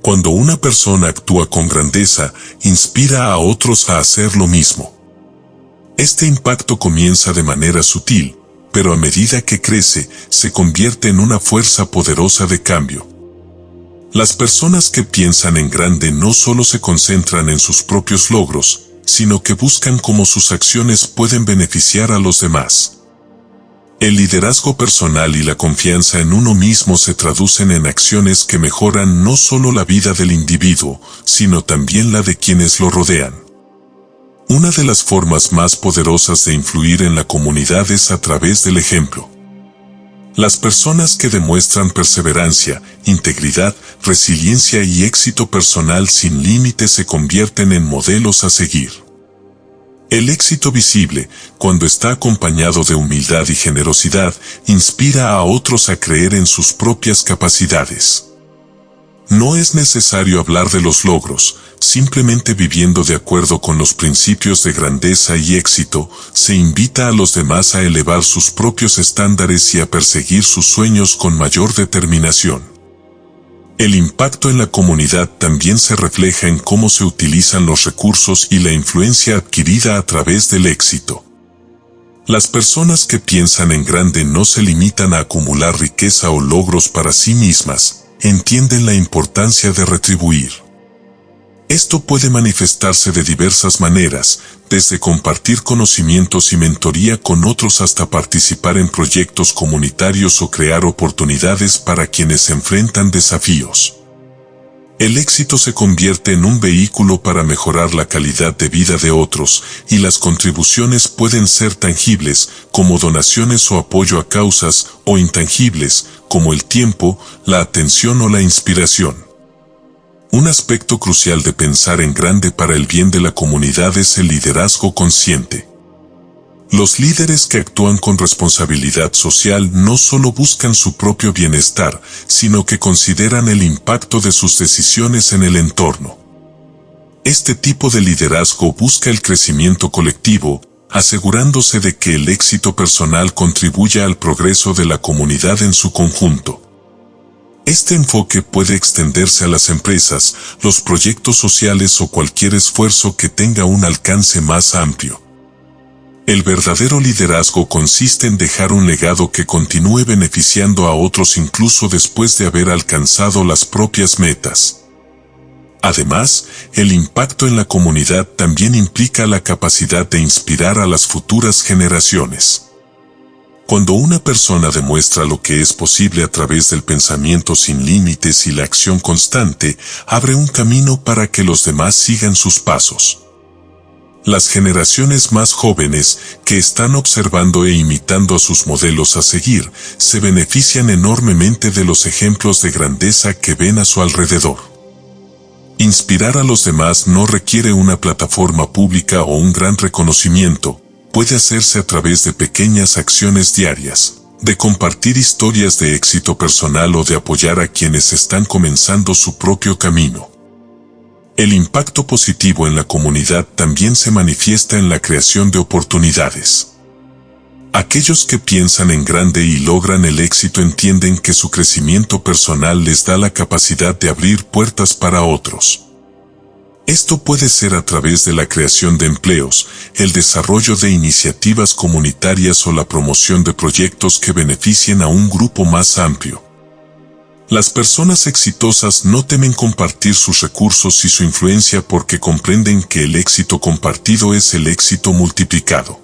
S1: Cuando una persona actúa con grandeza, inspira a otros a hacer lo mismo. Este impacto comienza de manera sutil, pero a medida que crece, se convierte en una fuerza poderosa de cambio. Las personas que piensan en grande no solo se concentran en sus propios logros, sino que buscan cómo sus acciones pueden beneficiar a los demás. El liderazgo personal y la confianza en uno mismo se traducen en acciones que mejoran no solo la vida del individuo, sino también la de quienes lo rodean. Una de las formas más poderosas de influir en la comunidad es a través del ejemplo. Las personas que demuestran perseverancia, integridad, resiliencia y éxito personal sin límites se convierten en modelos a seguir. El éxito visible, cuando está acompañado de humildad y generosidad, inspira a otros a creer en sus propias capacidades. No es necesario hablar de los logros, simplemente viviendo de acuerdo con los principios de grandeza y éxito, se invita a los demás a elevar sus propios estándares y a perseguir sus sueños con mayor determinación. El impacto en la comunidad también se refleja en cómo se utilizan los recursos y la influencia adquirida a través del éxito. Las personas que piensan en grande no se limitan a acumular riqueza o logros para sí mismas, entienden la importancia de retribuir. Esto puede manifestarse de diversas maneras, desde compartir conocimientos y mentoría con otros hasta participar en proyectos comunitarios o crear oportunidades para quienes enfrentan desafíos. El éxito se convierte en un vehículo para mejorar la calidad de vida de otros, y las contribuciones pueden ser tangibles, como donaciones o apoyo a causas, o intangibles, como el tiempo, la atención o la inspiración. Un aspecto crucial de pensar en grande para el bien de la comunidad es el liderazgo consciente. Los líderes que actúan con responsabilidad social no solo buscan su propio bienestar, sino que consideran el impacto de sus decisiones en el entorno. Este tipo de liderazgo busca el crecimiento colectivo, asegurándose de que el éxito personal contribuya al progreso de la comunidad en su conjunto. Este enfoque puede extenderse a las empresas, los proyectos sociales o cualquier esfuerzo que tenga un alcance más amplio. El verdadero liderazgo consiste en dejar un legado que continúe beneficiando a otros incluso después de haber alcanzado las propias metas. Además, el impacto en la comunidad también implica la capacidad de inspirar a las futuras generaciones. Cuando una persona demuestra lo que es posible a través del pensamiento sin límites y la acción constante, abre un camino para que los demás sigan sus pasos. Las generaciones más jóvenes, que están observando e imitando a sus modelos a seguir, se benefician enormemente de los ejemplos de grandeza que ven a su alrededor. Inspirar a los demás no requiere una plataforma pública o un gran reconocimiento. Puede hacerse a través de pequeñas acciones diarias, de compartir historias de éxito personal o de apoyar a quienes están comenzando su propio camino. El impacto positivo en la comunidad también se manifiesta en la creación de oportunidades. Aquellos que piensan en grande y logran el éxito entienden que su crecimiento personal les da la capacidad de abrir puertas para otros. Esto puede ser a través de la creación de empleos, el desarrollo de iniciativas comunitarias o la promoción de proyectos que beneficien a un grupo más amplio. Las personas exitosas no temen compartir sus recursos y su influencia porque comprenden que el éxito compartido es el éxito multiplicado.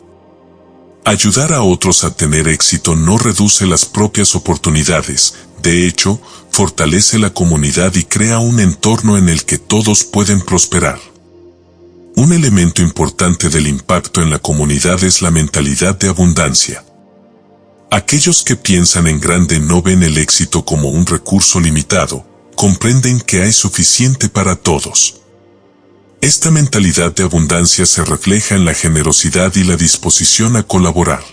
S1: Ayudar a otros a tener éxito no reduce las propias oportunidades, de hecho, fortalece la comunidad y crea un entorno en el que todos pueden prosperar. Un elemento importante del impacto en la comunidad es la mentalidad de abundancia. Aquellos que piensan en grande no ven el éxito como un recurso limitado, comprenden que hay suficiente para todos. Esta mentalidad de abundancia se refleja en la generosidad y la disposición a colaborar.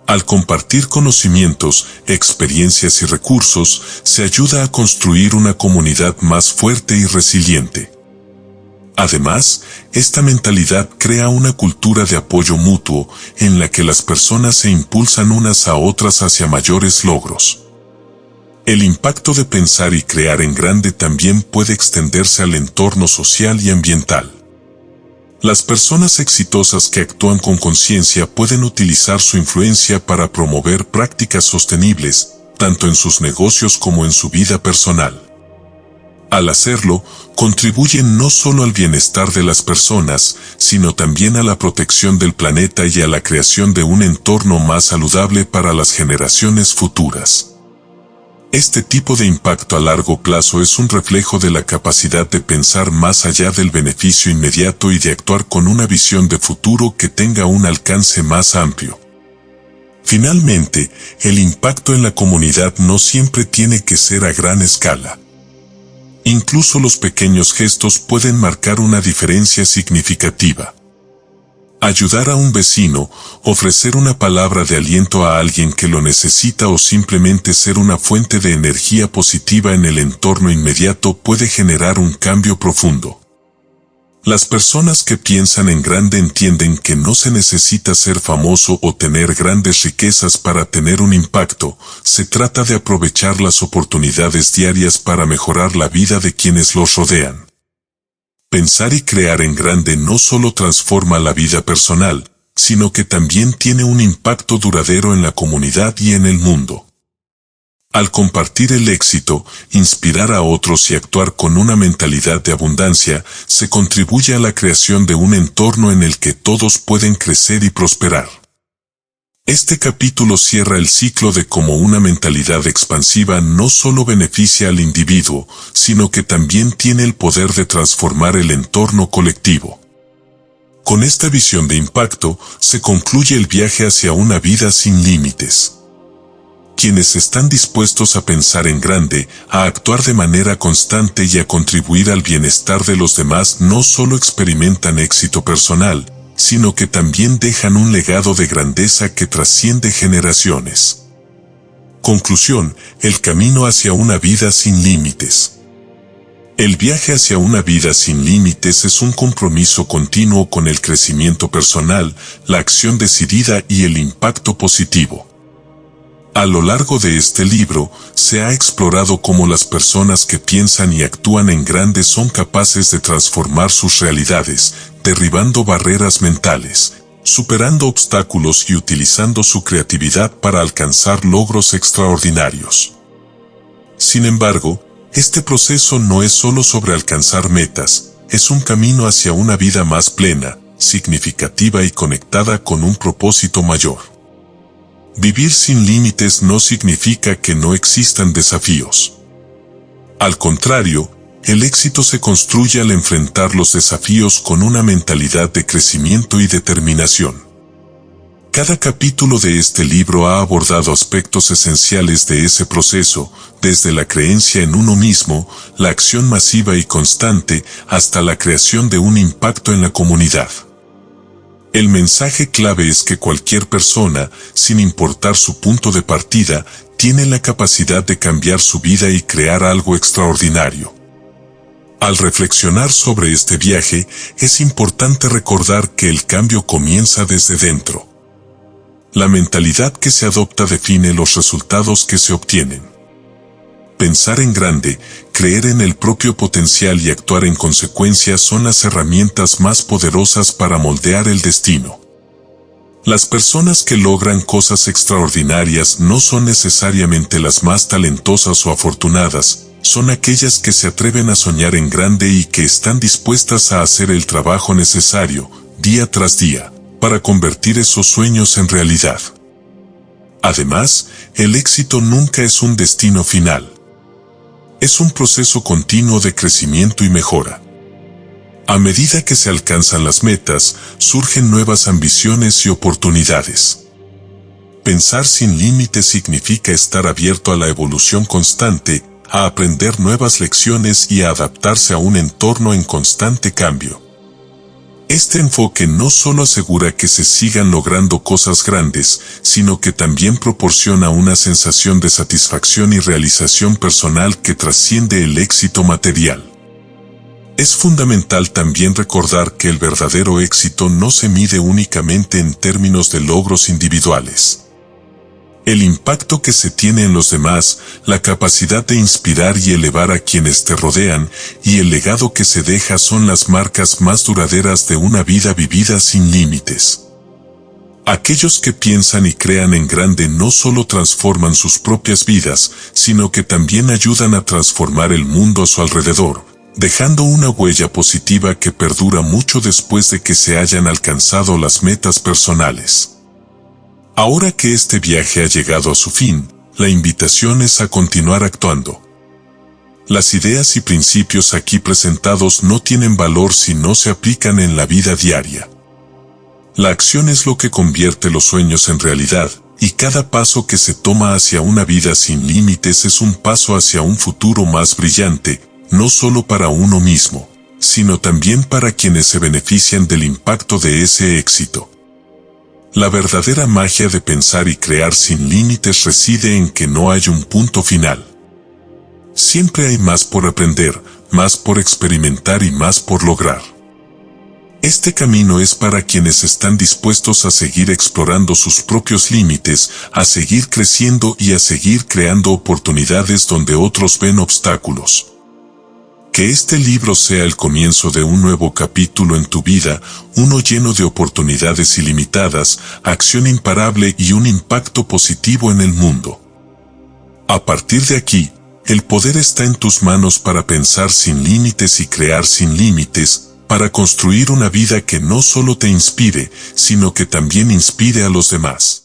S1: Al compartir conocimientos, experiencias y recursos, se ayuda a construir una comunidad más fuerte y resiliente. Además, esta mentalidad crea una cultura de apoyo mutuo, en la que las personas se impulsan unas a otras hacia mayores logros. El impacto de pensar y crear en grande también puede extenderse al entorno social y ambiental. Las personas exitosas que actúan con conciencia pueden utilizar su influencia para promover prácticas sostenibles, tanto en sus negocios como en su vida personal. Al hacerlo, contribuyen no solo al bienestar de las personas, sino también a la protección del planeta y a la creación de un entorno más saludable para las generaciones futuras. Este tipo de impacto a largo plazo es un reflejo de la capacidad de pensar más allá del beneficio inmediato y de actuar con una visión de futuro que tenga un alcance más amplio. Finalmente, el impacto en la comunidad no siempre tiene que ser a gran escala. Incluso los pequeños gestos pueden marcar una diferencia significativa. Ayudar a un vecino, ofrecer una palabra de aliento a alguien que lo necesita o simplemente ser una fuente de energía positiva en el entorno inmediato puede generar un cambio profundo. Las personas que piensan en grande entienden que no se necesita ser famoso o tener grandes riquezas para tener un impacto, se trata de aprovechar las oportunidades diarias para mejorar la vida de quienes los rodean. Pensar y crear en grande no solo transforma la vida personal, sino que también tiene un impacto duradero en la comunidad y en el mundo. Al compartir el éxito, inspirar a otros y actuar con una mentalidad de abundancia, se contribuye a la creación de un entorno en el que todos pueden crecer y prosperar. Este capítulo cierra el ciclo de cómo una mentalidad expansiva no solo beneficia al individuo, sino que también tiene el poder de transformar el entorno colectivo. Con esta visión de impacto, se concluye el viaje hacia una vida sin límites. Quienes están dispuestos a pensar en grande, a actuar de manera constante y a contribuir al bienestar de los demás no solo experimentan éxito personal, sino que también dejan un legado de grandeza que trasciende generaciones. Conclusión: el camino hacia una vida sin límites. El viaje hacia una vida sin límites es un compromiso continuo con el crecimiento personal, la acción decidida y el impacto positivo. A lo largo de este libro, se ha explorado cómo las personas que piensan y actúan en grande son capaces de transformar sus realidades, derribando barreras mentales, superando obstáculos y utilizando su creatividad para alcanzar logros extraordinarios. Sin embargo, este proceso no es solo sobre alcanzar metas, es un camino hacia una vida más plena, significativa y conectada con un propósito mayor. Vivir sin límites no significa que no existan desafíos. Al contrario, el éxito se construye al enfrentar los desafíos con una mentalidad de crecimiento y determinación. Cada capítulo de este libro ha abordado aspectos esenciales de ese proceso, desde la creencia en uno mismo, la acción masiva y constante, hasta la creación de un impacto en la comunidad. El mensaje clave es que cualquier persona, sin importar su punto de partida, tiene la capacidad de cambiar su vida y crear algo extraordinario. Al reflexionar sobre este viaje, es importante recordar que el cambio comienza desde dentro. La mentalidad que se adopta define los resultados que se obtienen. Pensar en grande, creer en el propio potencial y actuar en consecuencia son las herramientas más poderosas para moldear el destino. Las personas que logran cosas extraordinarias no son necesariamente las más talentosas o afortunadas, son aquellas que se atreven a soñar en grande y que están dispuestas a hacer el trabajo necesario, día tras día, para convertir esos sueños en realidad. Además, el éxito nunca es un destino final. Es un proceso continuo de crecimiento y mejora. A medida que se alcanzan las metas, surgen nuevas ambiciones y oportunidades. Pensar sin límites significa estar abierto a la evolución constante, a aprender nuevas lecciones y a adaptarse a un entorno en constante cambio. Este enfoque no solo asegura que se sigan logrando cosas grandes, sino que también proporciona una sensación de satisfacción y realización personal que trasciende el éxito material. Es fundamental también recordar que el verdadero éxito no se mide únicamente en términos de logros individuales. El impacto que se tiene en los demás, la capacidad de inspirar y elevar a quienes te rodean, y el legado que se deja son las marcas más duraderas de una vida vivida sin límites. Aquellos que piensan y crean en grande no solo transforman sus propias vidas, sino que también ayudan a transformar el mundo a su alrededor, dejando una huella positiva que perdura mucho después de que se hayan alcanzado las metas personales. Ahora que este viaje ha llegado a su fin, la invitación es a continuar actuando. Las ideas y principios aquí presentados no tienen valor si no se aplican en la vida diaria. La acción es lo que convierte los sueños en realidad, y cada paso que se toma hacia una vida sin límites es un paso hacia un futuro más brillante, no solo para uno mismo, sino también para quienes se benefician del impacto de ese éxito. La verdadera magia de pensar y crear sin límites reside en que no hay un punto final. Siempre hay más por aprender, más por experimentar y más por lograr. Este camino es para quienes están dispuestos a seguir explorando sus propios límites, a seguir creciendo y a seguir creando oportunidades donde otros ven obstáculos. Que este libro sea el comienzo de un nuevo capítulo en tu vida, uno lleno de oportunidades ilimitadas, acción imparable y un impacto positivo en el mundo. A partir de aquí, el poder está en tus manos para pensar sin límites y crear sin límites, para construir una vida que no solo te inspire, sino que también inspire a los demás.